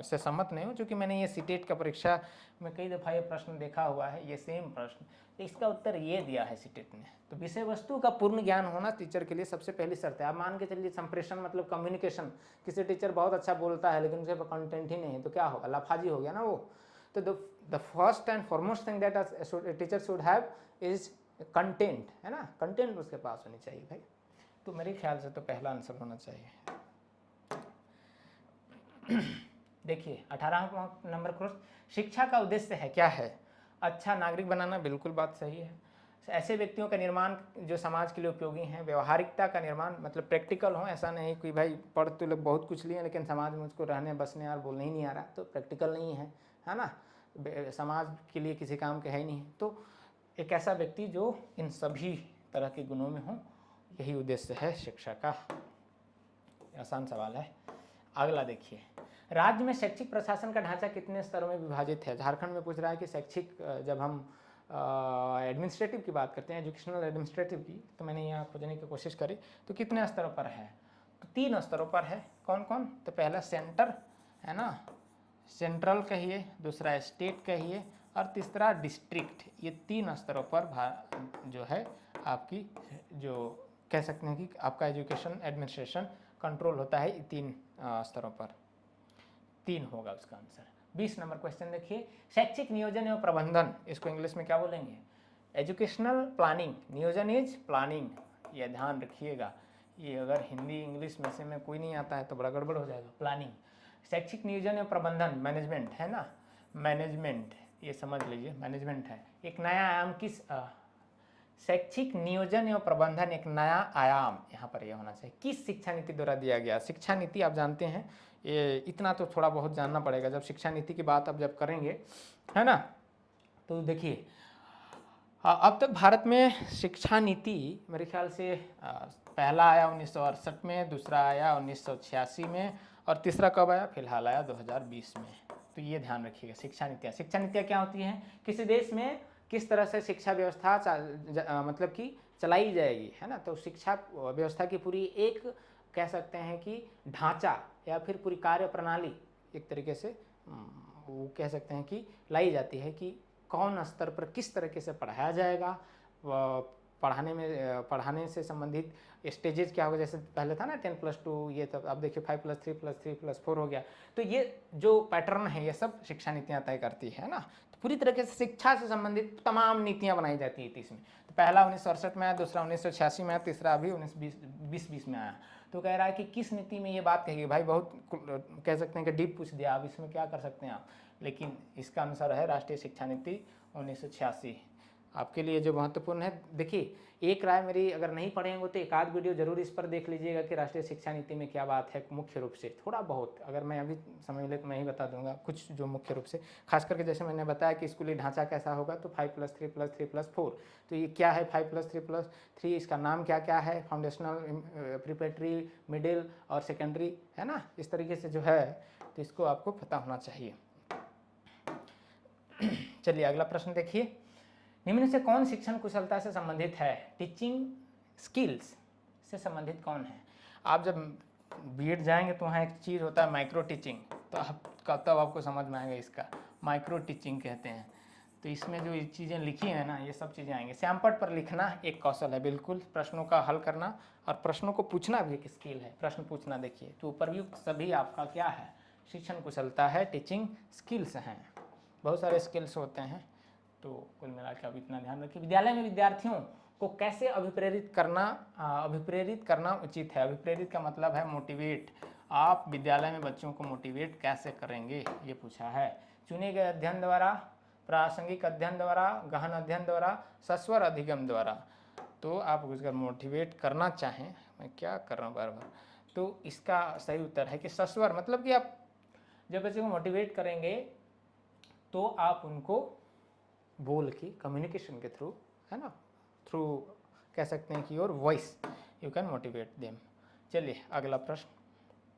से सहमत नहीं हूँ, क्योंकि मैंने ये सीटेट का परीक्षा में कई दफ़ा ये प्रश्न देखा हुआ है, ये सेम प्रश्न, तो इसका उत्तर ये दिया है सीटेट ने। तो विषय वस्तु का पूर्ण ज्ञान होना टीचर के लिए सबसे पहली शर्त है। आप मान के चलिए संप्रेषण मतलब कम्युनिकेशन, किसी टीचर बहुत अच्छा बोलता है लेकिन उसे कंटेंट ही नहीं है, तो क्या होगा? लाफाजी हो गया ना वो। तो the first and foremost thing that a teacher should have is content, है ना। कंटेंट उसके पास होनी चाहिए भाई। तो मेरे ख्याल से तो पहला आंसर होना चाहिए। देखिए 18वां नंबर क्वेश्चन, शिक्षा का उद्देश्य है क्या है? अच्छा नागरिक बनाना, बिल्कुल बात सही है। ऐसे व्यक्तियों का निर्माण जो समाज के लिए उपयोगी हैं। व्यवहारिकता का निर्माण मतलब प्रैक्टिकल हो, ऐसा नहीं कि भाई पढ़ तो लोग बहुत कुछ लिए लेकिन समाज में उसको रहने बसने और बोलने ही नहीं आ रहा, तो प्रैक्टिकल नहीं है ना। समाज के लिए किसी काम के है ही नहीं। तो एक ऐसा व्यक्ति जो इन सभी तरह के गुणों में हो, यही उद्देश्य है शिक्षा का। आसान सवाल है। अगला देखिए, राज्य में शैक्षिक प्रशासन का ढांचा कितने स्तरों में विभाजित है? झारखंड में पूछ रहा है कि शैक्षिक, जब हम एडमिनिस्ट्रेटिव की बात करते हैं, एजुकेशनल एडमिनिस्ट्रेटिव की, तो मैंने यहाँ खोजने की कोशिश करी, तो कितने स्तरों पर है? तो 3 स्तरों पर है। कौन कौन? तो पहला सेंटर, है ना, सेंट्रल कहिए, दूसरा स्टेट कहिए, और तीसरा डिस्ट्रिक्ट। ये 3 स्तरों पर जो है आपकी, जो कह सकते हैं कि आपका एजुकेशन एडमिनिस्ट्रेशन कंट्रोल होता है, 3 स्तरों पर। 3 होगा उसका आंसर। 20 नंबर क्वेश्चन देखिए, शैक्षिक नियोजन एवं प्रबंधन, इसको इंग्लिश में क्या बोलेंगे? Educational planning. नियोजन इज प्लानिंग, ये ध्यान रखिएगा। ये अगर हिंदी इंग्लिश में से में कोई नहीं आता है तो बड़ा गड़बड़ हो जाएगा। प्लानिंग, शैक्षिक नियोजन एवं प्रबंधन, मैनेजमेंट, है ना, मैनेजमेंट, ये समझ लीजिए मैनेजमेंट है। एक नया आयाम किस शैक्षिक नियोजन एवं प्रबंधन, एक नया आयाम यहाँ पर यह होना चाहिए, किस शिक्षा नीति द्वारा दिया गया? शिक्षा नीति आप जानते हैं, ये इतना तो थोड़ा बहुत जानना पड़ेगा जब शिक्षा नीति की बात अब जब करेंगे, है ना। तो देखिए अब तक भारत में शिक्षा नीति मेरे ख्याल से पहला आया 1968 में, दूसरा आया 1986 में, और तीसरा कब आया? फिलहाल आया 2020 में। तो ये ध्यान रखिएगा। शिक्षा नीतियाँ, शिक्षा नीतियाँ क्या होती हैं? किसी देश में किस तरह से शिक्षा व्यवस्था मतलब कि चलाई जाएगी, है ना। तो शिक्षा व्यवस्था की पूरी एक कह सकते हैं कि ढांचा या फिर पूरी कार्य प्रणाली एक तरीके से वो कह सकते हैं कि लाई जाती है कि कौन स्तर पर किस तरीके से पढ़ाया जाएगा, पढ़ाने से संबंधित स्टेजेस क्या होगा। जैसे पहले था ना 10+2 ये तब, अब देखिए 5+3+3+4 हो गया। तो ये जो पैटर्न है ये सब शिक्षा नीतियाँ तय करती है ना। तो पूरी तरीके से शिक्षा से संबंधित तमाम नीतियाँ बनाई जाती है 30 में। तो पहला 1968 में आया, दूसरा 1986 में आया, तीसरा अभी 2020 में आया। तो कह रहा है कि किस नीति में ये बात कही, भाई बहुत कह सकते हैं कि डीप पूछ दिया, अब इसमें क्या कर सकते हैं आप। लेकिन इसका आंसर है राष्ट्रीय शिक्षा नीति 1986। आपके लिए जो महत्वपूर्ण है, देखिए एक राय मेरी, अगर नहीं पढ़ेंगे तो एक आध वीडियो जरूर इस पर देख लीजिएगा कि राष्ट्रीय शिक्षा नीति में क्या बात है मुख्य रूप से। थोड़ा बहुत अगर मैं अभी समय मिले तो मैं ही बता दूंगा कुछ जो मुख्य रूप से, खास करके जैसे मैंने बताया कि स्कूली ढांचा कैसा होगा, तो 5+3+3+4। तो ये क्या है 5+3+3, इसका नाम क्या क्या है, फाउंडेशनल, प्रिपरेटरी, मिडिल और सेकेंडरी, है ना। इस तरीके से जो है तो इसको आपको पता होना चाहिए। चलिए अगला प्रश्न देखिए, निम्न से कौन शिक्षण कुशलता से संबंधित है? टीचिंग स्किल्स से संबंधित कौन है? आप जब बीएड जाएंगे तो वहाँ एक चीज़ होता है माइक्रो टीचिंग, तो आप तब आपको समझ में आएगा इसका माइक्रो टीचिंग कहते हैं। तो इसमें जो ये चीज़ें लिखी हैं ना, ये सब चीज़ें आएंगी। श्यामपट्ट पर लिखना एक कौशल है, बिल्कुल। प्रश्नों का हल करना और प्रश्नों को पूछना भी एक स्किल है, प्रश्न पूछना। देखिए तो उपरयुक्त सभी आपका क्या है? शिक्षण कुशलता है, टीचिंग स्किल्स हैं। बहुत सारे स्किल्स होते हैं। तो कुल मिला के अब इतना ध्यान रखिए। विद्यालय में विद्यार्थियों को कैसे अभिप्रेरित करना उचित है? अभिप्रेरित का मतलब है मोटिवेट। आप विद्यालय में बच्चों को मोटिवेट कैसे करेंगे, ये पूछा है। चुने गए अध्ययन द्वारा, प्रासंगिक अध्ययन द्वारा, गहन अध्ययन द्वारा, सस्वर अधिगम द्वारा। तो आप अगर मोटिवेट करना चाहें, मैं क्या कर रहा हूँ बार बार, तो इसका सही उत्तर है कि सस्वर, मतलब कि आप जब बच्चे को मोटिवेट करेंगे तो आप उनको बोल के, कम्युनिकेशन के थ्रू, है ना, थ्रू कह सकते हैं कि और voice you can motivate them. चलिए अगला प्रश्न,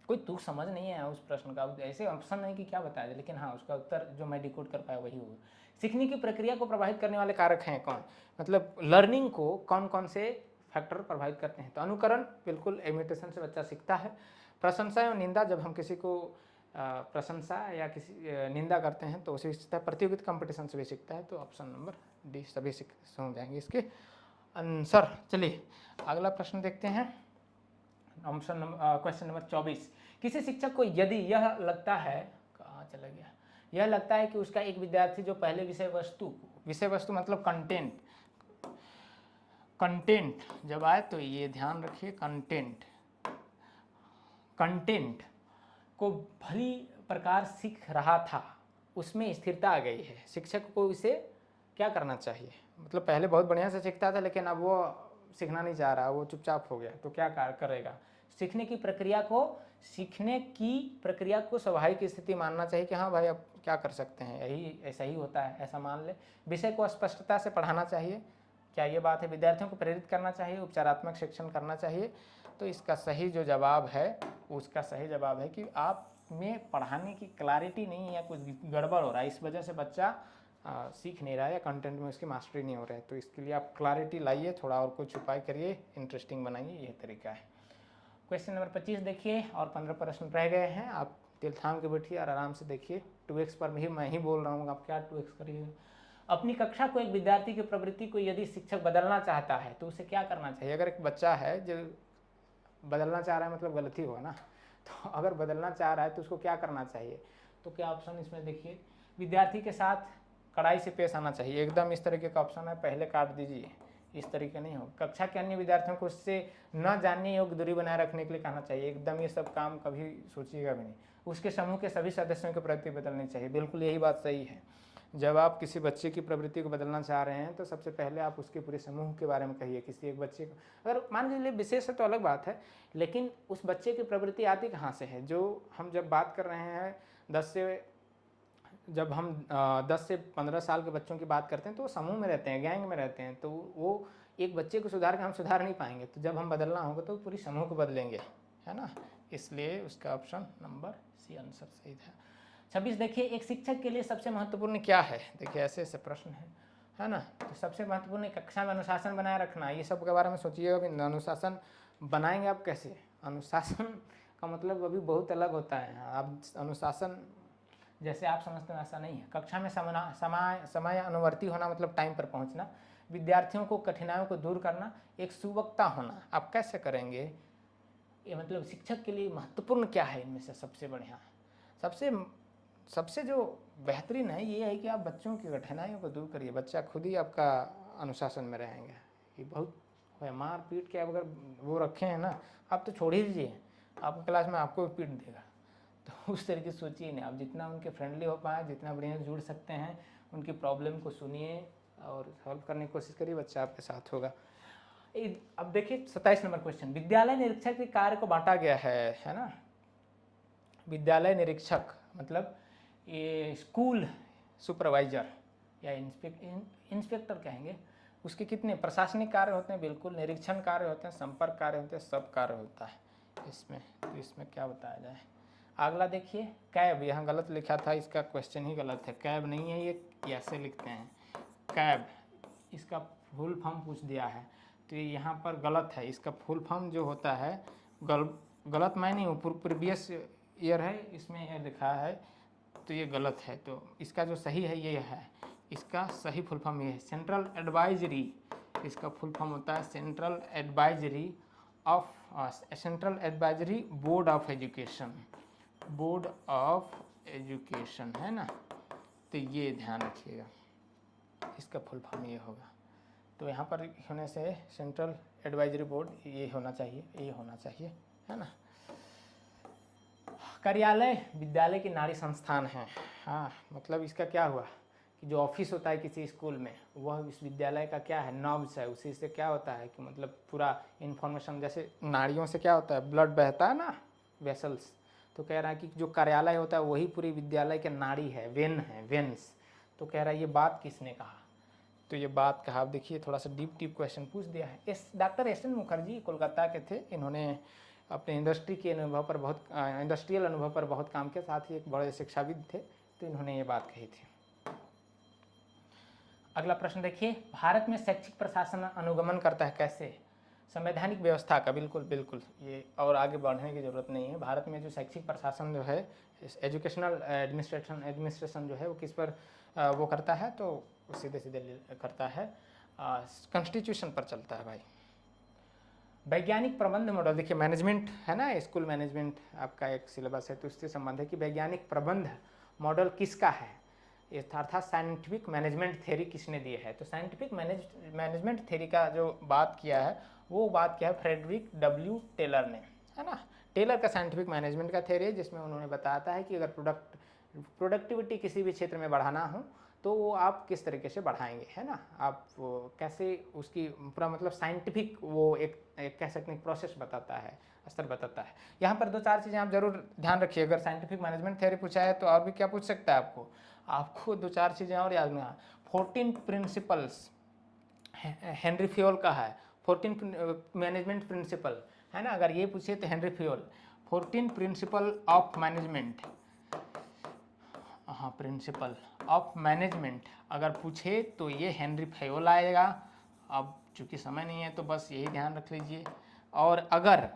कोई तुक समझ नहीं है उस प्रश्न का, ऐसे ऑप्शन नहीं कि क्या बताया जाए, लेकिन हाँ उसका उत्तर जो मैं डिकोड कर पाया वही होगा। सीखने की प्रक्रिया को प्रभावित करने वाले कारक हैं कौन? मतलब लर्निंग को कौन कौन से फैक्टर प्रभावित करते हैं? तो अनुकरण, बिल्कुल, इमिटेशन से बच्चा सीखता है। प्रशंसा और निंदा, जब हम किसी को प्रशंसा या किसी निंदा करते हैं तो उसे सीखता है। प्रतियोगिता कंपटीशन से भी सीखता है। तो ऑप्शन नंबर डी सभी समझ जाएंगे इसके आंसर। चलिए अगला प्रश्न देखते हैं। ऑप्शन नंबर क्वेश्चन नंबर 24, किसी शिक्षक को यदि यह लगता है, कहाँ चला गया, यह लगता है कि उसका एक विद्यार्थी जो पहले विषय वस्तु मतलब कंटेंट जब आए तो ये ध्यान रखिए, कंटेंट को भली प्रकार सीख रहा था, उसमें स्थिरता आ गई है। शिक्षक को इसे क्या करना चाहिए? मतलब पहले बहुत बढ़िया से सीखता था लेकिन अब वो सीखना नहीं चाह रहा, वो चुपचाप हो गया, तो क्या करेगा? सीखने की प्रक्रिया को स्वाभाविक स्थिति मानना चाहिए कि हाँ भाई अब क्या कर सकते हैं, यही ऐसा ही होता है, ऐसा मान ले। विषय को स्पष्टता से पढ़ाना चाहिए, क्या ये बात है? विद्यार्थियों को प्रेरित करना चाहिए, उपचारात्मक शिक्षण करना चाहिए। तो इसका सही जो जवाब है, उसका सही जवाब है कि आप में पढ़ाने की क्लैरिटी नहीं है या कुछ गड़बड़ हो रहा है, इस वजह से बच्चा सीख नहीं रहा है या कंटेंट में उसकी मास्टरी नहीं हो रहा है। तो इसके लिए आप क्लैरिटी लाइए, थोड़ा और कुछ उपाय करिए, इंटरेस्टिंग बनाइए, यह तरीका है। क्वेश्चन नंबर 25 देखिए, और 15 प्रश्न रह गए हैं। आप दिल थाम के बैठिए और आराम से देखिए। 2x पर मैं ही बोल रहा हूँ, आप क्या 2x करिए। अपनी कक्षा को एक विद्यार्थी की प्रवृत्ति को यदि शिक्षक बदलना चाहता है तो उसे क्या करना चाहिए? अगर एक बच्चा है जो बदलना चाह रहा है, मतलब गलत ही हुआ ना, तो अगर बदलना चाह रहा है तो उसको क्या करना चाहिए? तो क्या ऑप्शन इसमें देखिए, विद्यार्थी के साथ कड़ाई से पेश आना चाहिए, एकदम इस तरीके का ऑप्शन है, पहले काट दीजिए, इस तरीके नहीं हो। कक्षा के अन्य विद्यार्थियों को उससे न जानने योग्य दूरी बनाए रखने के लिए कहना चाहिए, एकदम ये सब काम कभी सोचिएगा भी नहीं। उसके समूह के सभी सदस्यों के प्रति बदलनी चाहिए, बिल्कुल यही बात सही है। जब आप किसी बच्चे की प्रवृत्ति को बदलना चाह रहे हैं तो सबसे पहले आप उसके पूरे समूह के बारे में कहिए। किसी एक बच्चे को अगर मान लीजिए विशेष है तो अलग बात है, लेकिन उस बच्चे की प्रवृत्ति आती कहाँ से है? जो हम जब बात कर रहे हैं 10 से 15 साल के बच्चों की बात करते हैं तो वो समूह में रहते हैं, गैंग में रहते हैं, तो वो एक बच्चे को सुधार के हम सुधार नहीं पाएंगे। तो जब हम बदलना होगा तो पूरी समूह को बदलेंगे, है ना, इसलिए उसका ऑप्शन नंबर सी आंसर सही था। 26 देखिए, एक शिक्षक के लिए सबसे महत्वपूर्ण क्या है। देखिए ऐसे ऐसे प्रश्न है ना। तो सबसे महत्वपूर्ण कक्षा में अनुशासन बनाए रखना, ये सब के बारे में सोचिएगा भी। अनुशासन बनाएंगे आप कैसे? अनुशासन का मतलब अभी बहुत अलग होता है। आप अनुशासन जैसे आप समझते हैं ऐसा नहीं है। कक्षा में समय अनुवर्ती होना मतलब टाइम पर पहुंचना, विद्यार्थियों को कठिनाइयों को दूर करना, एक सुवक्ता होना। आप कैसे करेंगे ये, मतलब शिक्षक के लिए महत्वपूर्ण क्या है इनमें से? सबसे बढ़िया, सबसे जो बेहतरीन है ये है कि आप बच्चों की कठिनाइयों को दूर करिए, बच्चा खुद ही आपका अनुशासन में रहेंगे। ये बहुत मार पीट के आप अगर वो रखे हैं ना, आप तो छोड़ ही दीजिए, आपकी क्लास में आपको भी पीट देगा। तो उस तरीके से सोचिए नहीं, आप जितना उनके फ्रेंडली हो पाए, जितना बढ़िया जुड़ सकते हैं, उनकी प्रॉब्लम को सुनिए और सॉल्व करने की कोशिश करिए, बच्चा आपके साथ होगा। अब देखिए 27 नंबर क्वेश्चन, विद्यालय निरीक्षक के कार्य को बांटा गया है ना। विद्यालय निरीक्षक मतलब ये स्कूल सुपरवाइजर या इंस्पेक्टर कहेंगे, उसके कितने प्रशासनिक कार्य होते हैं? बिल्कुल, निरीक्षण कार्य होते हैं, संपर्क कार्य होते हैं, सब कार्य होता है इसमें। तो इसमें क्या बताया जाए? अगला देखिए, कैब, यहाँ गलत लिखा था, इसका क्वेश्चन ही गलत है। कैब नहीं है ये, ऐसे लिखते हैं कैब, इसका फुल फॉर्म पूछ दिया है तो ये यहाँ पर गलत है। इसका फुल फॉर्म जो होता है गलत मैं नहीं हूँ, प्रीवियस ईयर है इसमें ये लिखा है, तो ये गलत है। तो इसका जो सही है ये है, इसका सही फुल फॉर्म ये है, सेंट्रल एडवाइजरी। इसका फुल फॉर्म होता है central advisory board of education, board of education, है ना। तो ये ध्यान रखिएगा, इसका फुल फॉर्म ये होगा। तो यहाँ पर होने से सेंट्रल एडवाइजरी बोर्ड ये होना चाहिए, ये होना चाहिए, है ना। कार्यालय विद्यालय के नारी संस्थान है। हाँ, मतलब इसका क्या हुआ कि जो ऑफिस होता है किसी स्कूल में, वह इस विद्यालय का क्या है, नॉब्स है। उसी से क्या होता है कि मतलब पूरा इन्फॉर्मेशन, जैसे नाड़ियों से क्या होता है, ब्लड बहता है ना, वेसल्स। तो कह रहा है कि जो कार्यालय होता है वही पूरी विद्यालय के नाड़ी है, वेन है, वेन्स। तो कह रहा है ये बात किसने कहा? तो ये बात कहा, आप देखिए थोड़ा सा डीप क्वेश्चन पूछ दिया है। Doctor S N Mukherjee Kolkata के थे, इन्होंने अपने इंडस्ट्रियल अनुभव पर बहुत काम किया, साथ ही एक बड़े शिक्षाविद थे, तो इन्होंने ये बात कही थी। अगला प्रश्न देखिए, भारत में शैक्षिक प्रशासन अनुगमन करता है कैसे? संवैधानिक व्यवस्था का, बिल्कुल ये, और आगे बढ़ने की जरूरत नहीं है। भारत में जो शैक्षिक प्रशासन जो है, एजुकेशनल एडमिनिस्ट्रेशन जो है वो किस पर वो करता है? तो सीधे करता है, कॉन्स्टिट्यूशन पर चलता है भाई। वैज्ञानिक प्रबंध मॉडल, देखिए मैनेजमेंट है ना, स्कूल मैनेजमेंट आपका एक सिलेबस है, तो उससे संबंध है कि वैज्ञानिक प्रबंध मॉडल किसका है, अर्थात साइंटिफिक मैनेजमेंट थ्योरी किसने दी है? तो साइंटिफिक मैनेजमेंट थ्योरी का जो बात किया है वो बात किया है फ्रेडरिक डब्ल्यू टेलर ने, है ना। टेलर का साइंटिफिक मैनेजमेंट का थ्योरी है, जिसमें उन्होंने बताया है कि अगर प्रोडक्टिविटी किसी भी क्षेत्र में बढ़ाना हो तो वो आप किस तरीके से बढ़ाएंगे, है ना। आप कैसे उसकी पूरा मतलब साइंटिफिक वो एक कह सकते हैं प्रोसेस बताता है, स्तर बताता है। यहाँ पर 2-4 चीज़ें आप जरूर ध्यान रखिए। अगर साइंटिफिक मैनेजमेंट थ्योरी पूछा है तो और भी क्या पूछ सकता है आपको 2-4 चीज़ें और याद में। 14 प्रिंसिपल्स हेनरी फ्योल का है, 14 मैनेजमेंट प्रिंसिपल, है ना। अगर ये पूछे तो Henry Fayol 14 principle of management, हाँ प्रिंसिपल ऑफ मैनेजमेंट अगर पूछे तो ये हेनरी फ्योल आएगा। अब चूंकि समय नहीं है तो बस यही ध्यान रख लीजिए। और अगर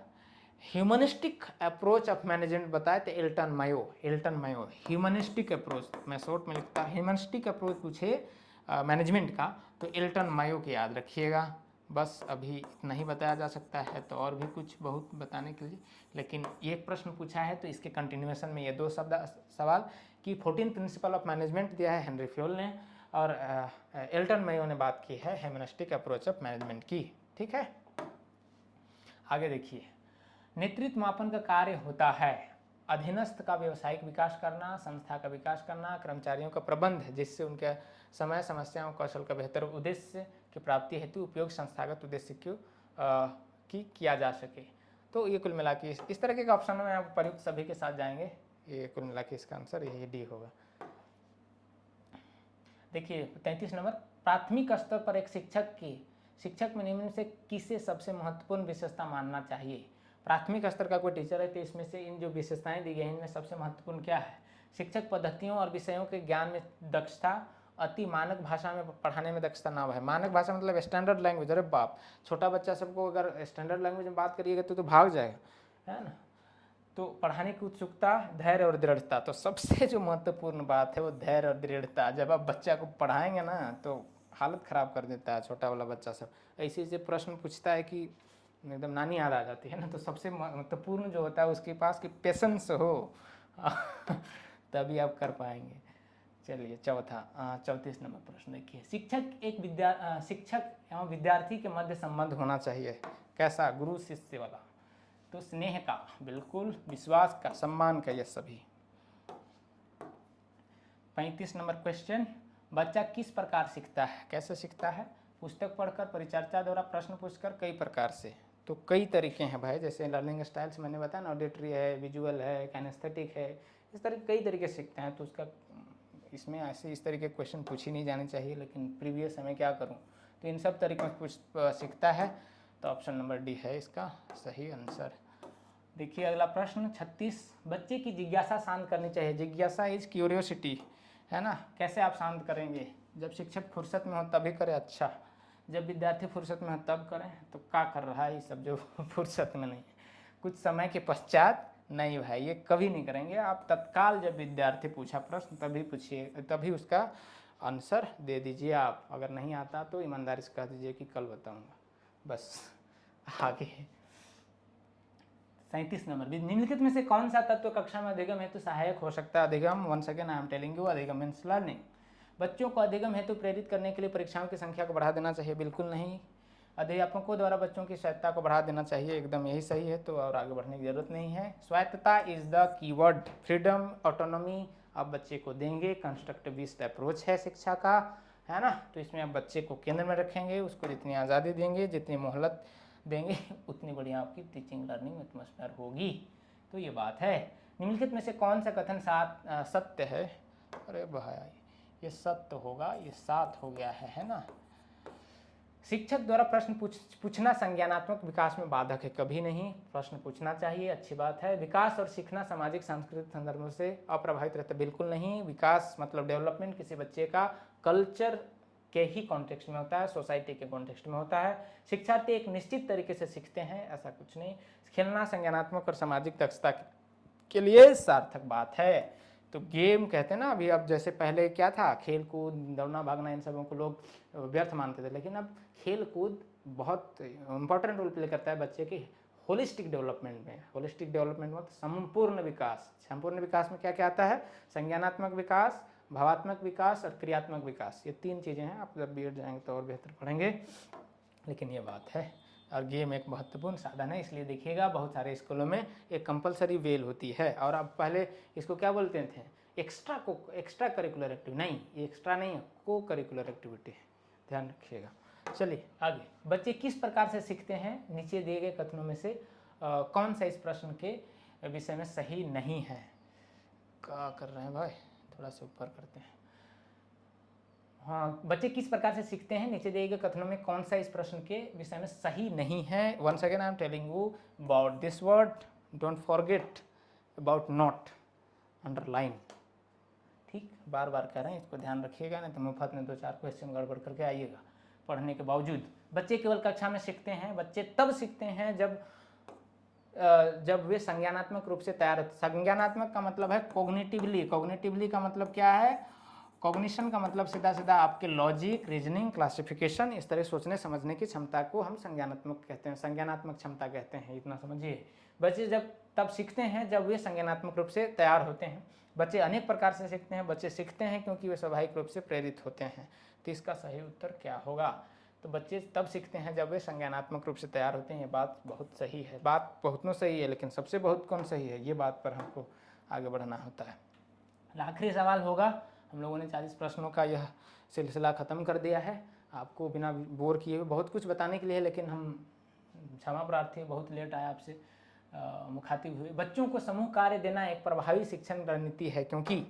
ह्यूमनिस्टिक अप्रोच ऑफ मैनेजमेंट बताए तो एल्टन मायो। ह्यूमनिस्टिक अप्रोच, मैं शॉर्ट में लिखता हूँ, ह्यूमनिस्टिक अप्रोच पूछे मैनेजमेंट का तो एल्टन मायो की याद रखिएगा। बस अभी इतना ही बताया जा सकता है, तो और भी कुछ बहुत बताने के लिए, लेकिन एक प्रश्न पूछा है तो इसके कंटिन्यूएशन में ये 2 सवाल कि 14 प्रिंसिपल ऑफ मैनेजमेंट दिया है हेनरी फ्योल ने, और एल्टन मायो ने बात की है ह्यूमनिस्टिक अप्रोच ऑफ मैनेजमेंट की। ठीक है, आगे देखिए, नेतृत्व मापन का कार्य होता है अधीनस्थ का व्यावसायिक विकास करना, संस्था का विकास करना, कर्मचारियों का प्रबंध जिससे उनके समय समस्याओं कौशल का बेहतर उद्देश्य की प्राप्ति हेतु उपयोग संस्थागत उद्देश्य की किया जा सके। तो ये कुल मिला के इस तरह के ऑप्शन में आप प्रयुक्त सभी के साथ जाएंगे, ये कुल मिला के इसका आंसर यही डी होगा। देखिए 33 नंबर, प्राथमिक स्तर पर एक शिक्षक में निम्न से किसे सबसे महत्वपूर्ण विशेषता मानना चाहिए? प्राथमिक स्तर का कोई टीचर है तो इसमें से इन जो विशेषताएं दी गई हैं इनमें सबसे महत्वपूर्ण क्या है? शिक्षक पद्धतियों और विषयों के ज्ञान में दक्षता, अति मानक भाषा में पढ़ाने में दक्षता ना है। मानक भाषा मतलब स्टैंडर्ड लैंग्वेज। अरे बाप, छोटा बच्चा सबको अगर स्टैंडर्ड लैंग्वेज में बात करिएगा तो भाग जाएगा, है ना। तो पढ़ाने की उत्सुकता, धैर्य और दृढ़ता। तो सबसे जो महत्वपूर्ण बात है वो धैर्य और दृढ़ता। जब आप बच्चा को पढ़ाएंगे ना तो हालत ख़राब कर देता है छोटा वाला बच्चा सब। ऐसे ऐसे प्रश्न पूछता है कि एकदम नानी याद आ जाती है ना। तो सबसे महत्वपूर्ण जो होता है उसके पास कि पेशेंस हो तभी आप कर पाएंगे। चलिए चौथा 34 नंबर प्रश्न देखिए। शिक्षक एवं विद्यार्थी के मध्य संबंध होना चाहिए। कैसा? गुरु शिष्य वाला। तो स्नेह का, बिल्कुल, विश्वास का, सम्मान का, ये सभी। 35 नंबर क्वेश्चन, बच्चा किस प्रकार सीखता है? कैसे सीखता है? पुस्तक पढ़कर, परिचर्चा द्वारा, प्रश्न पूछकर, कई प्रकार से। तो कई तरीके हैं भाई, जैसे लर्निंग स्टाइल्स मैंने बताया ना, ऑडिटरी है, विजुअल है, कैनेस्थेटिक है, इस तरह कई तरीके से सीखते हैं। तो उसका इसमें ऐसे इस तरीके क्वेश्चन पूछी नहीं जाने चाहिए, लेकिन प्रीवियस में क्या करूं, तो इन सब तरीकों से सीखता है। तो ऑप्शन नंबर डी है इसका सही आंसर। देखिए अगला प्रश्न 36, बच्चे की जिज्ञासा शांत करनी चाहिए। जिज्ञासा इज क्यूरियोसिटी, है ना। कैसे आप शांत करेंगे? जब शिक्षक फुर्सत में हो तभी करें। अच्छा, जब विद्यार्थी फुर्सत में हो तब करें। तो क्या कर रहा है ये सब जो फुर्सत में नहीं, कुछ समय के पश्चात? नहीं भाई, ये कभी नहीं करेंगे आप। तत्काल जब विद्यार्थी पूछा प्रश्न तभी पूछिए, तभी उसका आंसर दे दीजिए आप। अगर नहीं आता तो ईमानदारी से कह दीजिए कि कल बताऊंगा, बस। आगे 37 नंबर, निम्नलिखित में से कौन सा तत्व कक्षा में अधिगम हेतु सहायक हो सकता है? अधिगम, once again I am telling you, अधिगम मीन्स लर्निंग। बच्चों को अधिगम हेतु प्रेरित करने के लिए परीक्षाओं की संख्या को बढ़ा देना चाहिए। बिल्कुल नहीं। अध्यापकों द्वारा बच्चों की स्वायत्तता को बढ़ा देना चाहिए। एकदम यही सही है। तो और आगे बढ़ने की जरूरत नहीं है। स्वायत्तता is the keyword. Freedom, autonomy आप बच्चे को देंगे। कंस्ट्रक्टिविस्ट अप्रोच है शिक्षा का, है ना। तो इसमें आप बच्चे को केंद्र में रखेंगे, उसको जितनी आज़ादी देंगे, जितनी मोहलत देंगे, उतनी बढ़िया आपकी टीचिंग लर्निंग एटमॉस्फेयर होगी। तो ये बात है। निम्नलिखित में से कौन सा कथन सत्य है? अरे भाई ये सत्य होगा, ये 7 हो गया है ना। शिक्षक द्वारा प्रश्न पूछना संज्ञानात्मक विकास में बाधक है? कभी नहीं, प्रश्न पूछना चाहिए, अच्छी बात है। विकास और सीखना सामाजिक सांस्कृतिक संदर्भों से अप्रभावित रहता? बिल्कुल नहीं। विकास मतलब डेवलपमेंट किसी बच्चे का कल्चर के ही कॉन्टेक्स्ट में होता है, सोसाइटी के कॉन्टेक्स्ट में होता है। शिक्षार्थी एक निश्चित तरीके से सीखते हैं, ऐसा कुछ नहीं। खेलना संज्ञानात्मक और सामाजिक दक्षता के लिए सार्थक बात है। तो गेम कहते हैं ना, अभी अब जैसे पहले क्या था, खेल कूद, दौड़ना भागना, इन सबों को लोग व्यर्थ मानते थे, लेकिन अब खेल कूद बहुत इंपॉर्टेंट रोल प्ले करता है बच्चे के होलिस्टिक डेवलपमेंट में। होलिस्टिक डेवलपमेंट मतलब संपूर्ण विकास। संपूर्ण विकास में क्या क्या आता है? संज्ञानात्मक विकास, भावात्मक विकास और क्रियात्मक विकास। ये 3 चीज़ें हैं। आप जब बीएड जाएंगे तो और बेहतर पढ़ेंगे, लेकिन ये बात है। और गेम एक महत्वपूर्ण साधन है, इसलिए देखिएगा बहुत सारे स्कूलों में एक कंपलसरी वेल होती है। और अब पहले इसको क्या बोलते थे? Extra curricular activity. नहीं, ये एक्स्ट्रा नहीं है, को करिकुलर एक्टिविटी है, ध्यान रखिएगा। चलिए आगे, बच्चे किस प्रकार से सीखते हैं? नीचे दिए गए कथनों में से कौन सा इस प्रश्न के विषय में सही नहीं है? क्या कर रहे हैं भाई, थोड़ा सा ऊपर करते हैं। हाँ, बच्चे किस प्रकार से सीखते हैं? नीचे दिए गए कथनों में कौन सा इस प्रश्न के विषय में सही नहीं है? Once again I am telling you about this word, don't forget about not, underline. ठीक, बार बार कह रहे हैं, इसको ध्यान रखिएगा, नहीं तो मुफ्त में 2-4 क्वेश्चन गड़बड़ करके आइएगा पढ़ने के बावजूद। बच्चे केवल कक्षा में सीखते हैं। बच्चे तब सीखते हैं जब वे संज्ञानात्मक रूप से तैयार होते। संज्ञानात्मक का मतलब है कॉग्निटिवली। कॉग्निटिवली का मतलब क्या है? कॉग्निशन का मतलब सीधा सीधा आपके लॉजिक, रीजनिंग, क्लासिफिकेशन, इस तरह सोचने समझने की क्षमता को हम संज्ञानात्मक कहते हैं, संज्ञानात्मक क्षमता कहते हैं। इतना समझिए। बच्चे जब तब सीखते हैं जब वे संज्ञानात्मक रूप से तैयार होते हैं। बच्चे अनेक प्रकार से सीखते हैं। बच्चे सीखते हैं क्योंकि वे स्वाभाविक रूप से प्रेरित होते हैं। तो इसका सही उत्तर क्या होगा? तो बच्चे तब सीखते हैं जब वे संज्ञानात्मक रूप से तैयार होते हैं। ये बात बहुत सही है। बात बहुतों सही है, लेकिन सबसे बहुत कौन सही है, ये बात पर हमको आगे बढ़ना होता है। आखिरी सवाल होगा। हम लोगों ने 40 प्रश्नों का यह सिलसिला ख़त्म कर दिया है। आपको बिना बोर किए हुए बहुत कुछ बताने के लिए, लेकिन हम क्षमा प्रार्थी, बहुत लेट आया आपसे मुखातिब हुए। बच्चों को समूह कार्य देना एक प्रभावी शिक्षण रणनीति है, क्योंकि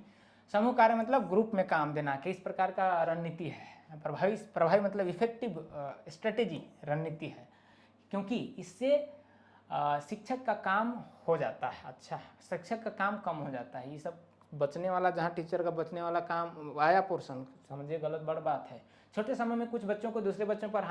समूह कार्य मतलब ग्रुप में काम देना, किस प्रकार का रणनीति है? प्रभावी मतलब इफेक्टिव स्ट्रेटेजी, रणनीति है, क्योंकि इससे शिक्षक का काम हो जाता है, अच्छा शिक्षक का काम कम हो जाता है। ये सब बचने वाला, जहाँ टीचर का बचने वाला काम आया पोर्शन, समझिए गलत बड़ बात है। छोटे समय में कुछ बच्चों को दूसरे बच्चों पर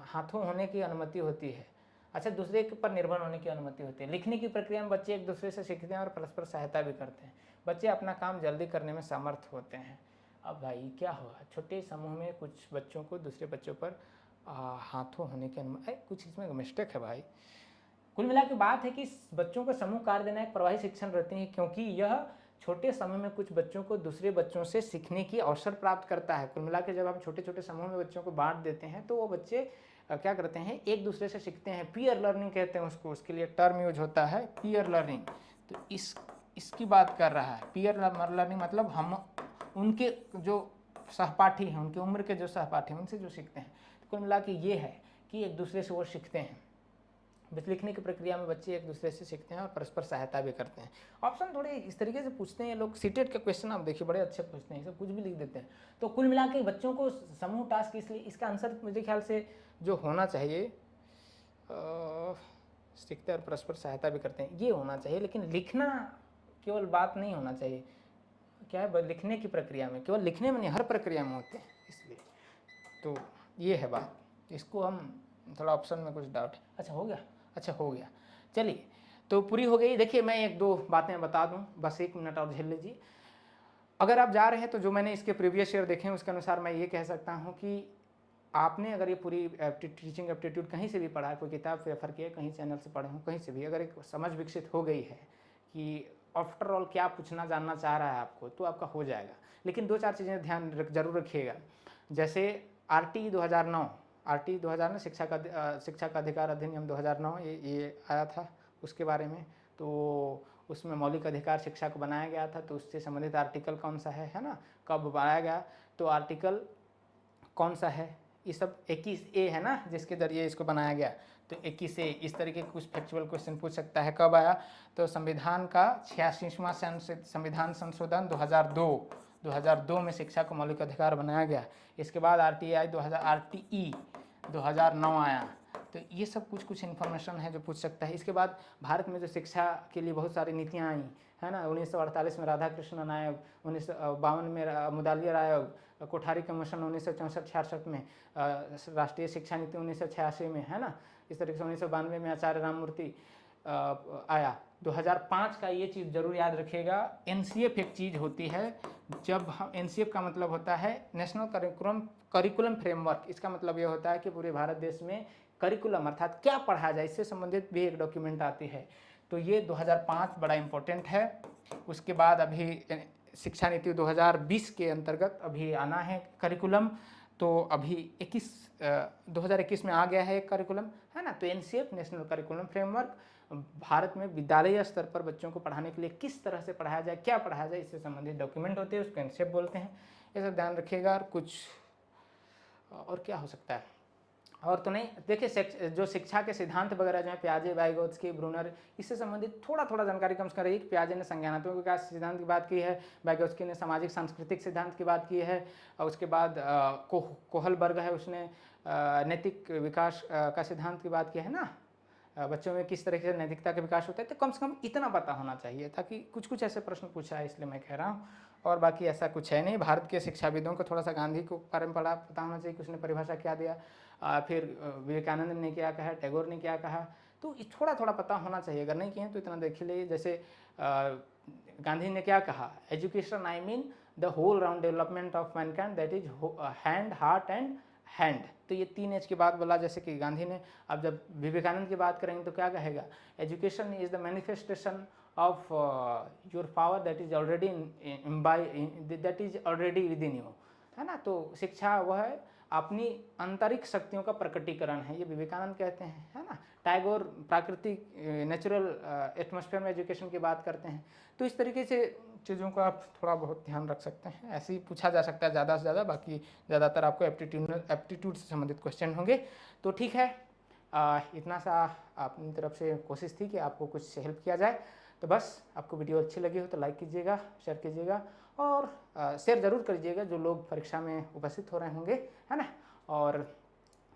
हाथों होने की अनुमति होती है, अच्छा दूसरे पर निर्भर होने की अनुमति होती है। लिखने की प्रक्रिया में बच्चे एक दूसरे से सीखते हैं और परस्पर सहायता भी करते हैं। बच्चे अपना काम जल्दी करने में समर्थ होते हैं। अब भाई क्या हुआ, छोटे समूह में कुछ बच्चों को दूसरे बच्चों पर हाथों होने की अनुमति, कुछ इसमें मिस्टेक है भाई। कुल मिला के बात है कि बच्चों को समूह कार्य देना एक प्रभावी शिक्षण रहती है, क्योंकि यह छोटे समय में कुछ बच्चों को दूसरे बच्चों से सीखने की अवसर प्राप्त करता है। कुल मिला के जब आप छोटे छोटे समूह में बच्चों को बांट देते हैं तो वो बच्चे क्या करते हैं, एक दूसरे से सीखते हैं। पीयर लर्निंग कहते हैं उसको, उसके लिए टर्म यूज होता है पीयर लर्निंग। तो इसकी बात कर रहा है। पीयर लर्निंग मतलब हम उनके जो सहपाठी हैं, उनकी उम्र के जो सहपाठी हैं, उनसे जो सीखते हैं। तो कुल मिला के ये है कि एक दूसरे से वो सीखते हैं। लिखने की प्रक्रिया में बच्चे एक दूसरे से सीखते हैं और परस्पर सहायता भी करते हैं। ऑप्शन थोड़े इस तरीके से पूछते हैं ये लोग, सीटेट के क्वेश्चन आप देखिए बड़े अच्छे पूछते हैं, सब कुछ भी लिख देते हैं। तो कुल मिला के बच्चों को समूह टास्क, इसलिए इसका आंसर मुझे ख्याल से जो होना चाहिए, सीखते और परस्पर सहायता भी करते हैं, ये होना चाहिए। लेकिन लिखना केवल बात नहीं होना चाहिए, क्या है, लिखने की प्रक्रिया में, केवल लिखने में नहीं, हर प्रक्रिया में होते हैं, इसलिए तो ये है बात। इसको हम थोड़ा ऑप्शन में कुछ डाउट है। अच्छा हो गया, अच्छा हो गया, चलिए तो पूरी हो गई। देखिए मैं एक दो बातें बता दूं, बस 1 मिनट और झेल लीजिए। अगर आप जा रहे हैं तो जो मैंने इसके प्रीवियस ईयर देखे हैं उसके अनुसार मैं ये कह सकता हूँ कि आपने अगर ये पूरी टीचिंग एप्टीट्यूड कहीं से भी पढ़ा है, कोई किताब से रेफर किया, कहीं चैनल से पढ़े हों, कहीं से भी, अगर एक समझ विकसित हो गई है कि आफ्टर ऑल क्या पूछना जानना चाह रहा है आपको, तो आपका हो जाएगा। लेकिन 2-4 चीज़ें ध्यान जरूर रखिएगा। जैसे RT 2009, RT 2009 शिक्षा का अधिकार अधिनियम 2009 ये आया था, उसके बारे में। तो उसमें मौलिक अधिकार शिक्षा को बनाया गया था, तो उससे संबंधित आर्टिकल कौन सा है ना, कब बनाया गया, तो आर्टिकल कौन सा है, ये सब 21A है ना, जिसके जरिए इसको बनाया गया। तो 21A इस तरीके के कुछ फैक्चुअल क्वेश्चन पूछ सकता है। कब आया, तो संविधान का 86वां संविधान संशोधन 2002 में शिक्षा को मौलिक अधिकार बनाया गया। इसके बाद RTE 2009 आया। तो ये सब कुछ इन्फॉर्मेशन है जो पूछ सकता है। इसके बाद भारत में जो शिक्षा के लिए बहुत सारी नीतियाँ आई है ना, 1948 में राधाकृष्णन आयोग, 1952 में मुदालियर आयोग, कोठारी कमीशन 1964-66 में, राष्ट्रीय शिक्षा नीति 1986 में, है ना। इस तरीके से 1992 में आचार्य राममूर्ति आया। 2005 का ये चीज़ जरूर याद रखिएगा। NCF एक चीज़ होती है, जब हम NCF का मतलब होता है नेशनल करिकुलम फ्रेमवर्क। इसका मतलब ये होता है कि पूरे भारत देश में करिकुलम अर्थात क्या पढ़ाया जाए, इससे संबंधित भी एक डॉक्यूमेंट आती है। तो ये 2005 बड़ा इम्पोर्टेंट है। उसके बाद अभी शिक्षा नीति 2020 के अंतर्गत अभी आना है करिकुलम। तो अभी 2021 में आ गया है एक करिकुलम, है ना। तो NCF national curriculum framework Bharat में विद्यालय स्तर पर बच्चों को पढ़ाने के लिए किस तरह से पढ़ाया जाए, क्या पढ़ाया जाए, इससे संबंधित डॉक्यूमेंट होते हैं, उसको NCF बोलते हैं। ये सब ध्यान रखिएगा। और कुछ और क्या हो सकता है, और तो नहीं। देखिए जो शिक्षा के सिद्धांत वगैरह जो है, प्याजे, वाइगोत्स्की, ब्रूनर, इससे संबंधित थोड़ा जानकारी कम से कम रही। प्याजे ने संज्ञानात्मक विकास सिद्धांत की बात की है, वाइगोत्स्की ने सामाजिक सांस्कृतिक सिद्धांत की बात की है, और उसके बाद कोहलबर्ग है, उसने नैतिक विकास का सिद्धांत की बात की है ना, बच्चों में किस तरीके से नैतिकता का विकास होता है। तो कम से कम इतना पता होना चाहिए, ताकि कुछ ऐसे प्रश्न पूछा है, इसलिए मैं कह रहा हूँ। और बाकी ऐसा कुछ है नहीं। भारत के शिक्षाविदों को थोड़ा सा गांधी को बारे में पता होना चाहिए कि उसने परिभाषा क्या दिया, फिर विवेकानंद ने क्या कहा, टैगोर ने क्या कहा, तो थोड़ा पता होना चाहिए। अगर नहीं किए तो इतना देख लीजिए। जैसे गांधी ने क्या कहा, education I mean the whole round development of mankind, that is hand, heart and hand. तो ये 3 H की बात बोला, जैसे कि गांधी ने। अब जब विवेकानंद की बात करेंगे तो क्या कहेगा, education is the manifestation of your power that is already with in you, है ना। तो शिक्षा वह है अपनी आंतरिक शक्तियों का प्रकटीकरण है, ये विवेकानंद कहते हैं, है ना। टैगोर प्राकृतिक नेचुरल एटमॉस्फेयर में एजुकेशन की बात करते हैं। तो इस तरीके से चीज़ों को आप थोड़ा बहुत ध्यान रख सकते हैं। ऐसे ही पूछा जा सकता है ज़्यादा से ज़्यादा, बाकी ज़्यादातर आपको एप्टीट्यूड से संबंधित क्वेश्चन होंगे। तो ठीक है, इतना सा अपनी तरफ से कोशिश थी कि आपको कुछ हेल्प किया जाए। तो बस आपको वीडियो अच्छी लगी हो तो लाइक कीजिएगा, शेयर कीजिएगा, और शेयर ज़रूर करिएगा जो लोग परीक्षा में उपस्थित हो रहे होंगे, है ना। और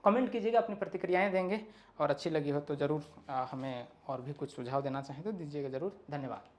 कमेंट कीजिएगा, अपनी प्रतिक्रियाएं देंगे और अच्छी लगी हो तो ज़रूर हमें और भी कुछ सुझाव देना चाहें तो दीजिएगा ज़रूर। धन्यवाद।